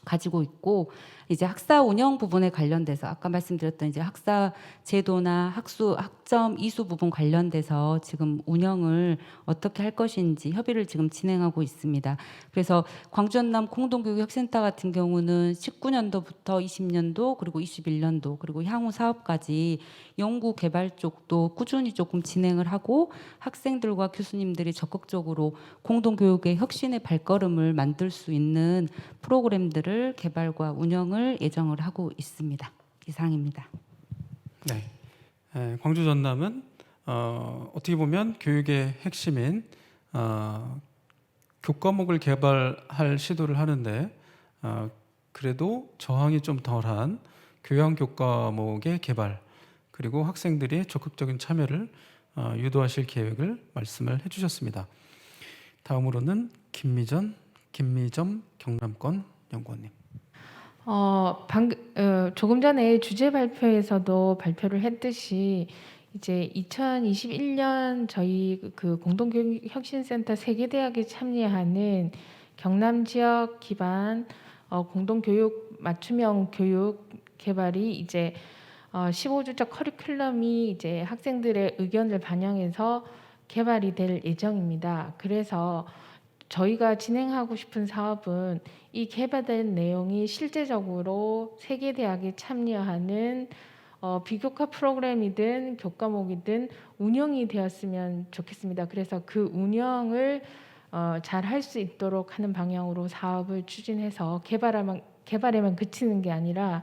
가지고 있고 이제 학사 운영 부분에 관련돼서 아까 말씀드렸던 이제 학사 제도나 학점 이수 부분 관련돼서 지금 운영을 어떻게 할 것인지 협의를 지금 진행하고 있습니다. 그래서 광주 전남 공동교육혁센터 같은 경우는 19년도부터 20년도 그리고 21년도 그리고 향후 사업까지 연구 개발 쪽도 꾸준히 조금 진행을 하고 학생들과 교수님들이 적극적으로 공동교육의 혁신의 발걸음을 만들 수 있는 프로그램들을 개발과 운영을 예정을 하고 있습니다. 이상입니다. 네, 광주 전남은 어떻게 보면 교육의 핵심인 교과목을 개발할 시도를 하는데 그래도 저항이 좀 덜한 교양 교과목의 개발 그리고 학생들이 적극적인 참여를 유도하실 계획을 말씀을 해주셨습니다. 다음으로는 김미점 경남권 연구원님. 조금 전에 주제 발표에서도 발표를 했듯이 이제 2021년 저희 그 공동교육혁신센터 세계대학에 참여하는 경남 지역 기반 공동교육 맞춤형 교육 개발이 이제 15주적 커리큘럼이 이제 학생들의 의견을 반영해서 개발이 될 예정입니다. 그래서 저희가 진행하고 싶은 사업은 이 개발된 내용이 실제적으로 세계대학에 참여하는 비교과 프로그램이든 교과목이든 운영이 되었으면 좋겠습니다. 그래서 그 운영을 잘 할 수 있도록 하는 방향으로 사업을 추진해서 개발에만 그치는 게 아니라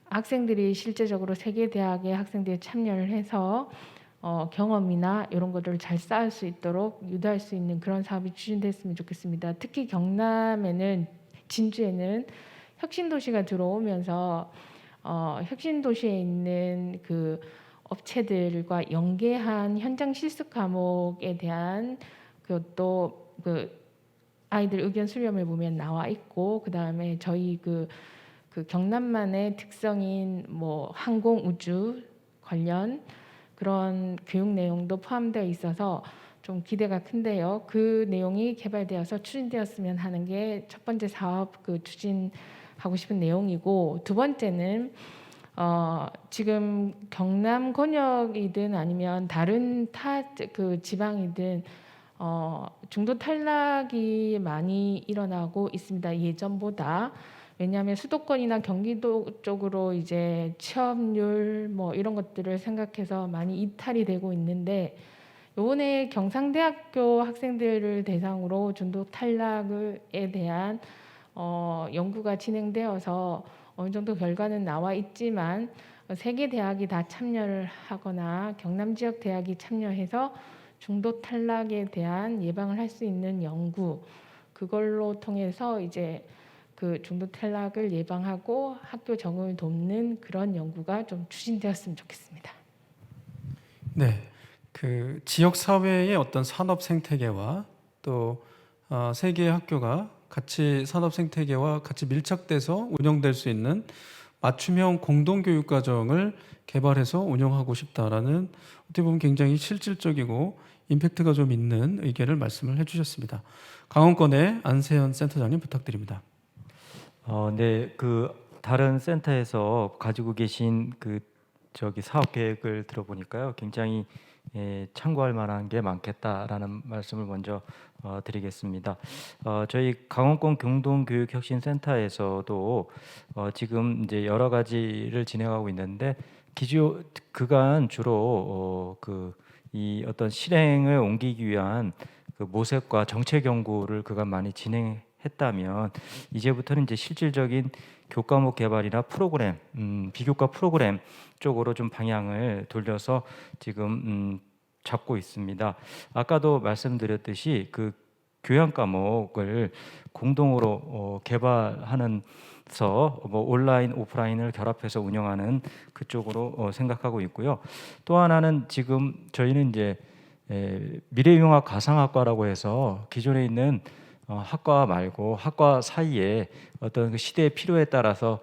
학생들이 실제적으로 세계대학에 학생들이 참여를 해서 경험이나 이런 것들을 잘 쌓을 수 있도록 유도할 수 있는 그런 사업이 추진됐으면 좋겠습니다. 특히 경남에는 진주에는 혁신도시가 들어오면서 혁신도시에 있는 그 업체들과 연계한 현장 실습 과목에 대한 그것도 그 아이들 의견 수렴을 보면 나와 있고 그 다음에 저희 그 경남만의 특성인 뭐 항공 우주 관련 그런 교육 내용도 포함되어 있어서 좀 기대가 큰데요. 그 내용이 개발되어서 추진되었으면 하는 게 첫 번째 사업 그 추진하고 싶은 내용이고 두 번째는 지금 경남 권역이든 아니면 다른 그 지방이든 중도 탈락이 많이 일어나고 있습니다. 예전보다. 왜냐하면 수도권이나 경기도 쪽으로 이제 취업률 뭐 이런 것들을 생각해서 많이 이탈이 되고 있는데 이번에 경상대학교 학생들을 대상으로 중도 탈락에 대한 연구가 진행되어서 어느 정도 결과는 나와 있지만 세계 대학이 다 참여를 하거나 경남 지역 대학이 참여해서 중도 탈락에 대한 예방을 할 수 있는 연구 그걸로 통해서 이제 그 중도 탈락을 예방하고 학교 적응을 돕는 그런 연구가 좀 추진되었으면 좋겠습니다. 네, 그 지역 사회의 어떤 산업 생태계와 또 세 개의 학교가 같이 산업 생태계와 같이 밀착돼서 운영될 수 있는 맞춤형 공동교육 과정을 개발해서 운영하고 싶다라는 어떻게 보면 굉장히 실질적이고 임팩트가 좀 있는 의견을 말씀을 해주셨습니다. 강원권의 안세현 센터장님 부탁드립니다. 네, 그 다른 센터에서 가지고 계신 그 사업 계획을 들어보니까요, 굉장히 참고할 만한 게 많겠다라는 말씀을 먼저 드리겠습니다. 저희 강원권 공동교육혁신센터에서도 지금 이제 여러 가지를 진행하고 있는데 그간 주로 이 어떤 실행을 옮기기 위한 그 모색과 정책 연구를 그간 많이 진행했다면 이제부터는 이제 실질적인 교과목 개발이나 프로그램, 비교과 프로그램 쪽으로 좀 방향을 돌려서 지금 잡고 있습니다. 아까도 말씀드렸듯이 그 교양 과목을 공동으로 개발하는 뭐 온라인, 오프라인을 결합해서 운영하는 그쪽으로 생각하고 있고요. 또 하나는 지금 저희는 이제 미래융합 가상학과라고 해서 기존에 있는 학과 말고 학과 사이에 어떤 그 시대의 필요에 따라서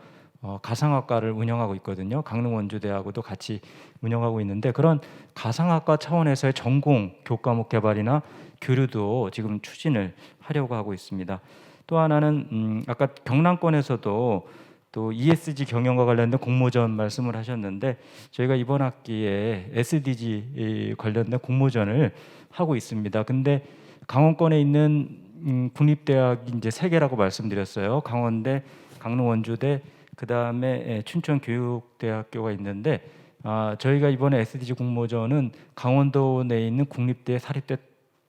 가상학과를 운영하고 있거든요. 강릉원주대하고도 같이 운영하고 있는데 그런 가상학과 차원에서의 전공 교과목 개발이나 교류도 지금 추진을 하려고 하고 있습니다. 또 하나는 아까 경남권에서도 또 ESG 경영과 관련된 공모전 말씀을 하셨는데 저희가 이번 학기에 SDG 관련된 공모전을 하고 있습니다. 근데 강원권에 있는 국립대학이 이제 3개라고 말씀드렸어요. 강원대, 강릉원주대, 그다음에 춘천교육대학교가 있는데 저희가 이번에 SDG 공모전은 강원도 내에 있는 국립대, 사립대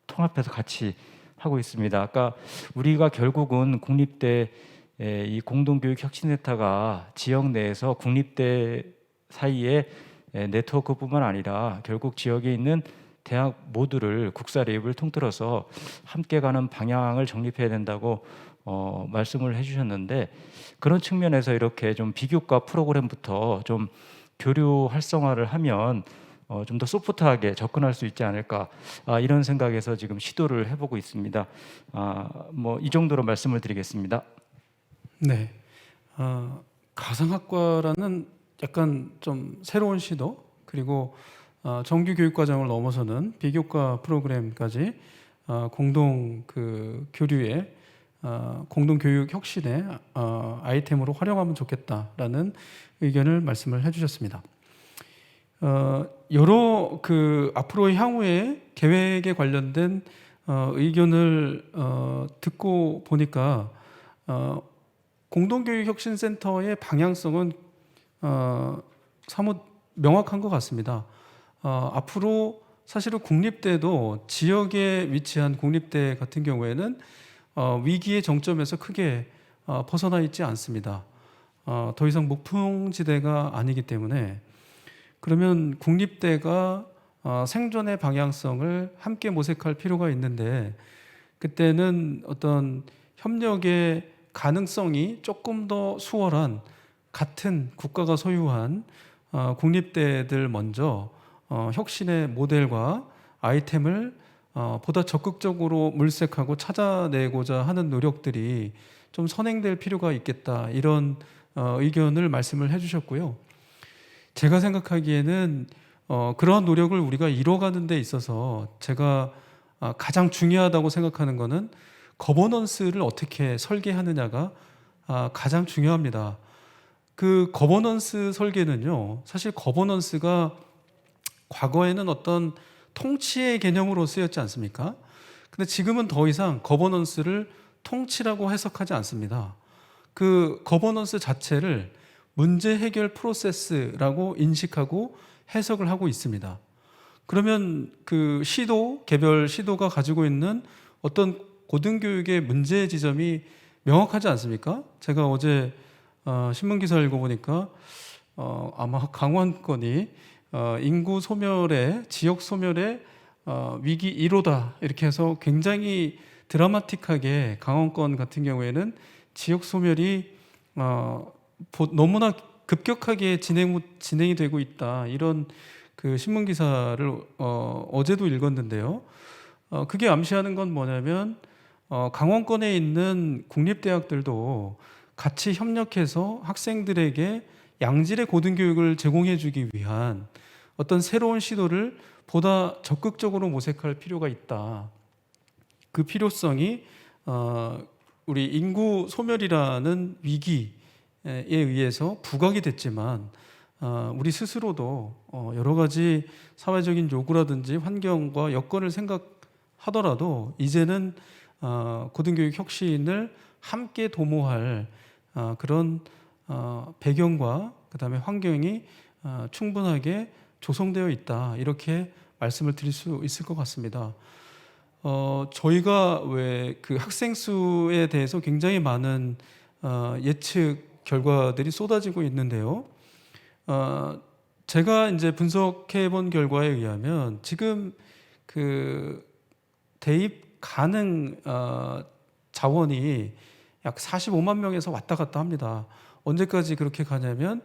통합해서 같이 하고 있습니다. 아까 우리가 결국은 국립대 이 공동교육혁신센터가 지역 내에서 국립대 사이에 네트워크뿐만 아니라 결국 지역에 있는 대학 모두를 국사 랩을 통틀어서 함께 가는 방향을 정립해야 된다고 말씀을 해주셨는데 그런 측면에서 이렇게 좀 비교과 프로그램부터 좀 교류 활성화를 하면 좀 더 소프트하게 접근할 수 있지 않을까 이런 생각에서 지금 시도를 해보고 있습니다. 뭐 이 정도로 말씀을 드리겠습니다. 네, 가상학과라는 약간 좀 새로운 시도 그리고 정규 교육 과정을 넘어서는 비교과 프로그램까지 공동 그 교류의 공동 교육 혁신의 아이템으로 활용하면 좋겠다라는 의견을 말씀을 해주셨습니다. 여러 그 앞으로의 향후의 계획에 관련된 의견을 듣고 보니까 공동교육혁신센터의 방향성은 사뭇 명확한 것 같습니다. 앞으로 사실은 국립대도 지역에 위치한 국립대 같은 경우에는 위기의 정점에서 크게 벗어나 있지 않습니다. 더 이상 목풍지대가 아니기 때문에 그러면 국립대가 생존의 방향성을 함께 모색할 필요가 있는데 그때는 어떤 협력의 가능성이 조금 더 수월한 같은 국가가 소유한 국립대들 먼저 혁신의 모델과 아이템을 보다 적극적으로 물색하고 찾아내고자 하는 노력들이 좀 선행될 필요가 있겠다 이런 의견을 말씀을 해주셨고요. 제가 생각하기에는 그러한 노력을 우리가 이뤄가는 데 있어서 제가 가장 중요하다고 생각하는 것은 거버넌스를 어떻게 설계하느냐가 가장 중요합니다. 그 거버넌스 설계는요, 사실 거버넌스가 과거에는 어떤 통치의 개념으로 쓰였지 않습니까? 근데 지금은 더 이상 거버넌스를 통치라고 해석하지 않습니다. 그 거버넌스 자체를 문제 해결 프로세스라고 인식하고 해석을 하고 있습니다. 그러면 그 시도, 개별 시도가 가지고 있는 어떤 고등교육의 문제 지점이 명확하지 않습니까? 제가 어제 신문 기사 읽어보니까 아마 강원권이 인구 소멸의 지역 소멸의 위기 1호다 이렇게 해서 굉장히 드라마틱하게 강원권 같은 경우에는 지역 소멸이 너무나 급격하게 진행이 되고 있다 이런 그 신문 기사를 어제도 읽었는데요. 그게 암시하는 건 뭐냐면 강원권에 있는 국립대학들도 같이 협력해서 학생들에게 양질의 고등교육을 제공해주기 위한 어떤 새로운 시도를 보다 적극적으로 모색할 필요가 있다. 그 필요성이 우리 인구 소멸이라는 위기에 의해서 부각이 됐지만 우리 스스로도 여러 가지 사회적인 요구라든지 환경과 여건을 생각하더라도 이제는 고등교육 혁신을 함께 도모할 그런 배경과 그다음에 환경이 충분하게 조성되어 있다 이렇게 말씀을 드릴 수 있을 것 같습니다. 저희가 왜 그 학생 수에 대해서 굉장히 많은 예측 결과들이 쏟아지고 있는데요. 제가 이제 분석해 본 결과에 의하면 지금 그 대입 가능 자원이 약 45만 명에서 왔다 갔다 합니다. 언제까지 그렇게 가냐면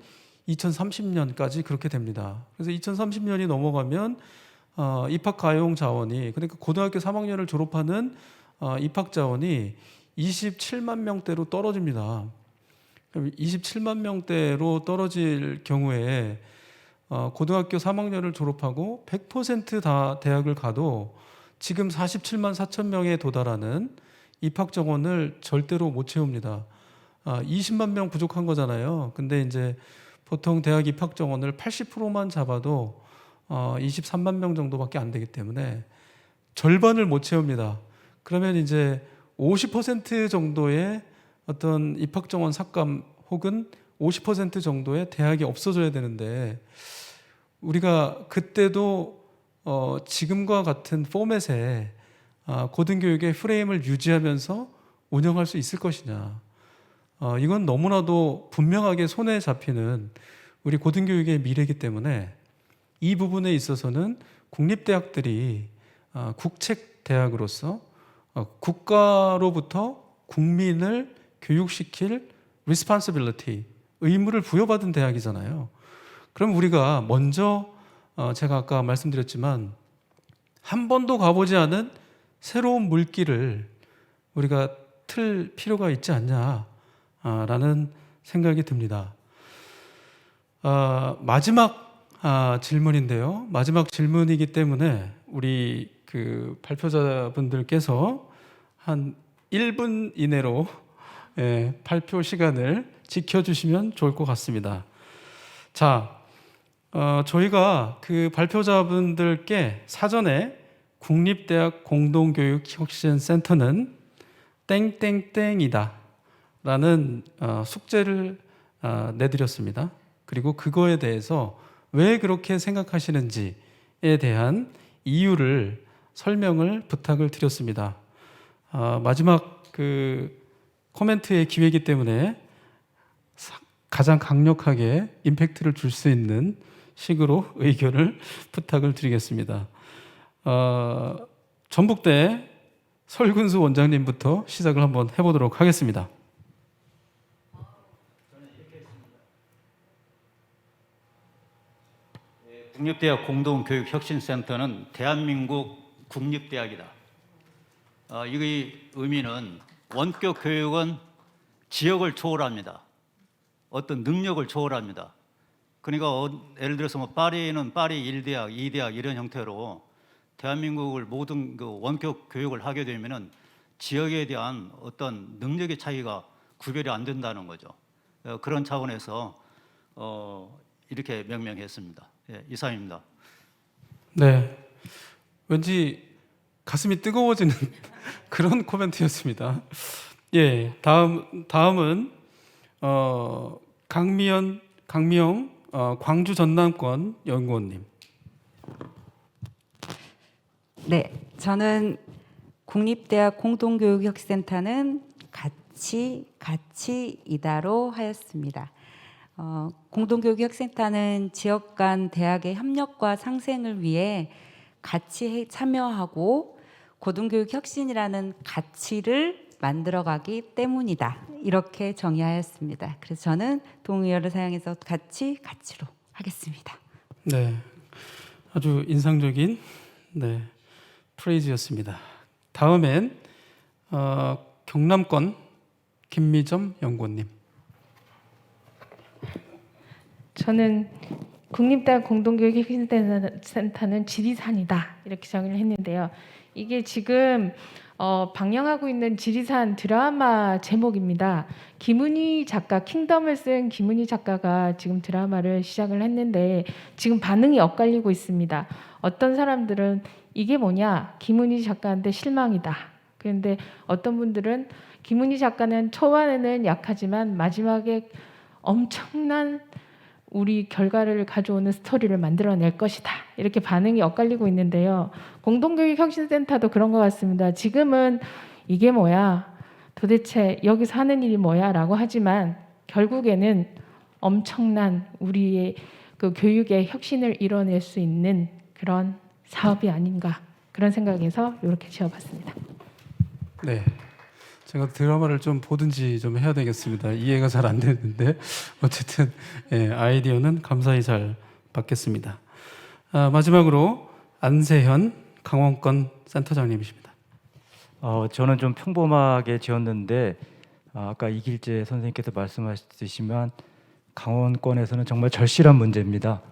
2030년까지 그렇게 됩니다. 그래서 2030년이 넘어가면 입학 가용 자원이 그러니까 고등학교 3학년을 졸업하는 입학 자원이 27만 명대로 떨어집니다. 27만 명대로 떨어질 경우에 고등학교 3학년을 졸업하고 100% 다 대학을 가도 지금 47만 4천 명에 도달하는 입학 정원을 절대로 못 채웁니다. 20만 명 부족한 거잖아요. 근데 이제 보통 대학 입학 정원을 80%만 잡아도 23만 명 정도밖에 안 되기 때문에 절반을 못 채웁니다. 그러면 이제 50% 정도의 어떤 입학 정원 삭감 혹은 50% 정도의 대학이 없어져야 되는데 우리가 그때도 지금과 같은 포맷에 고등교육의 프레임을 유지하면서 운영할 수 있을 것이냐. 이건 너무나도 분명하게 손에 잡히는 우리 고등교육의 미래이기 때문에 이 부분에 있어서는 국립대학들이 국책대학으로서 국가로부터 국민을 교육시킬 responsibility, 의무를 부여받은 대학이잖아요. 그럼 우리가 먼저 제가 아까 말씀드렸지만 한 번도 가보지 않은 새로운 물길을 우리가 틀 필요가 있지 않냐라는 생각이 듭니다. 마지막 질문인데요. 마지막 질문이기 때문에 우리 그 발표자분들께서 한 1분 이내로 발표 시간을 지켜주시면 좋을 것 같습니다. 자, 저희가 그 발표자분들께 사전에 국립대학 공동교육혁신센터는 땡땡땡이다 라는 숙제를 내드렸습니다. 그리고 그거에 대해서 왜 그렇게 생각하시는지에 대한 이유를 설명을 부탁을 드렸습니다. 마지막 그 코멘트의 기회이기 때문에 가장 강력하게 임팩트를 줄 수 있는 식으로 의견을 부탁을 드리겠습니다. 전북대 설근수 원장님부터 시작을 한번 해보도록 하겠습니다. 국립대학 공동교육혁신센터는 대한민국 국립대학이다. 이 의미는 원격 교육은 지역을 초월합니다. 어떤 능력을 초월합니다. 그러니까 예를 들어서 뭐 파리는 파리 1대학, 2대학 이런 형태로 대한민국을 모든 그 원격 교육을 하게 되면은 지역에 대한 어떤 능력의 차이가 구별이 안 된다는 거죠. 그런 차원에서 이렇게 명명했습니다. 이상입니다. 네, 왠지 가슴이 뜨거워지는 그런 코멘트였습니다. 예, 다음은 강미영 광주 전남권 연구원님. 네, 저는 국립대학 공동교육혁센터는 가치이다로 하였습니다. 공동교육혁센터는 지역 간 대학의 협력과 상생을 위해 같이 참여하고 고등교육 혁신이라는 가치를 만들어가기 때문이다. 이렇게 정의하였습니다. 그래서 저는 동의어를 사용해서 가치로 하겠습니다. 네, 아주 인상적인 프레이즈였습니다. 다음엔 경남권 김미점 연구원님. 저는 국립대학 공동교육혁신센터는 지리산이다 이렇게 정의를 했는데요. 이게 지금 방영하고 있는 지리산 드라마 제목입니다. 김은희 작가, 킹덤을 쓴 김은희 작가가 지금 드라마를 시작을 했는데 지금 반응이 엇갈리고 있습니다. 어떤 사람들은 이게 뭐냐, 김은희 작가한테 실망이다. 그런데 어떤 분들은 김은희 작가는 초반에는 약하지만 마지막에 엄청난 우리 결과를 가져오는 스토리를 만들어낼 것이다. 이렇게 반응이 엇갈리고 있는데요. 공동교육혁신센터도 그런 것 같습니다. 지금은 이게 뭐야? 도대체 여기서 하는 일이 뭐야? 라고 하지만 결국에는 엄청난 우리의 그 교육의 혁신을 이뤄낼 수 있는 그런 사업이 아닌가. 그런 생각에서 이렇게 지어봤습니다. 네, 제가 드라마를 좀 보든지 좀 해야 되겠습니다. 이해가 잘 안 되는데 어쨌든 아이디어는 감사히 잘 받겠습니다. 마지막으로 안세현 강원권 센터장님이십니다. 저는 좀 평범하게 지었는데 아까 이길재 선생님께서 말씀하셨지만 강원권에서는 정말 절실한 문제입니다.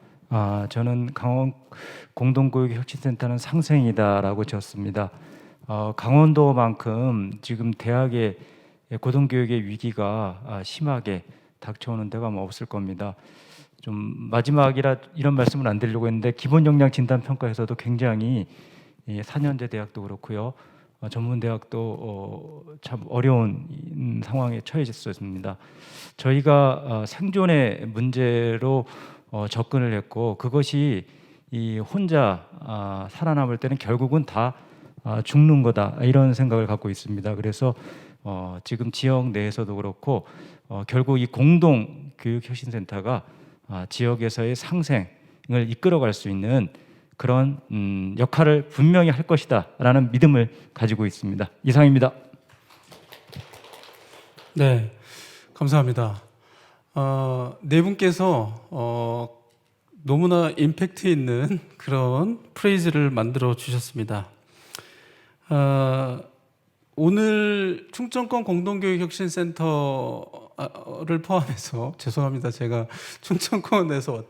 저는 강원 공동교육혁신센터는 상생이다라고 지었습니다. 강원도만큼 지금 대학의 고등교육의 위기가 심하게 닥쳐오는 데가 아마 없을 겁니다. 좀 마지막이라 이런 말씀을 안 드리려고 했는데 기본 역량 진단 평가에서도 굉장히 4년제 대학도 그렇고요. 전문 대학도 참 어려운 상황에 처해졌습니다. 저희가 생존의 문제로 접근을 했고 그것이 이 혼자 살아남을 때는 결국은 다 죽는 거다 이런 생각을 갖고 있습니다. 그래서 지금 지역 내에서도 그렇고 결국 이 공동 교육혁신센터가 지역에서의 상생을 이끌어갈 수 있는 그런 역할을 분명히 할 것이다라는 믿음을 가지고 있습니다. 이상입니다. 네, 감사합니다. 네 분께서 너무나 임팩트 있는 그런 프레이즈를 만들어 주셨습니다. 오늘 충청권 공동교육혁신센터를 포함해서 죄송합니다. 제가 충청권에서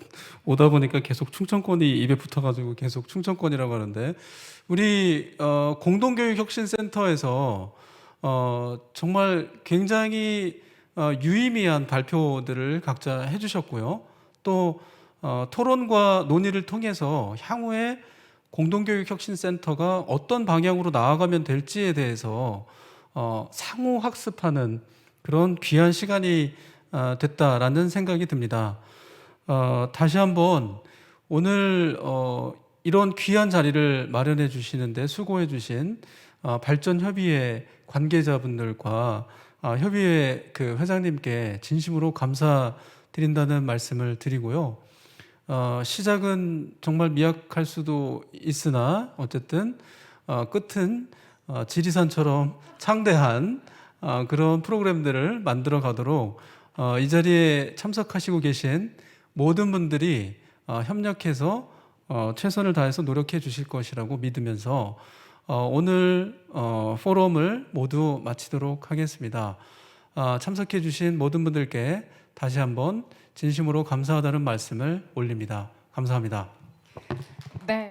오다 보니까 계속 충청권이 입에 붙어가지고 계속 충청권이라고 하는데 우리 공동교육혁신센터에서 정말 굉장히 유의미한 발표들을 각자 해주셨고요. 또 토론과 논의를 통해서 향후에 공동교육혁신센터가 어떤 방향으로 나아가면 될지에 대해서 상호 학습하는 그런 귀한 시간이 됐다라는 생각이 듭니다. 다시 한번 오늘 이런 귀한 자리를 마련해 주시는데 수고해 주신 발전협의회 관계자분들과 협의회 그 회장님께 진심으로 감사드린다는 말씀을 드리고요. 시작은 정말 미약할 수도 있으나 어쨌든 끝은 지리산처럼 창대한 그런 프로그램들을 만들어 가도록 이 자리에 참석하시고 계신 모든 분들이 협력해서 최선을 다해서 노력해 주실 것이라고 믿으면서 오늘 포럼을 모두 마치도록 하겠습니다. 참석해 주신 모든 분들께 다시 한번 진심으로 감사하다는 말씀을 올립니다. 감사합니다.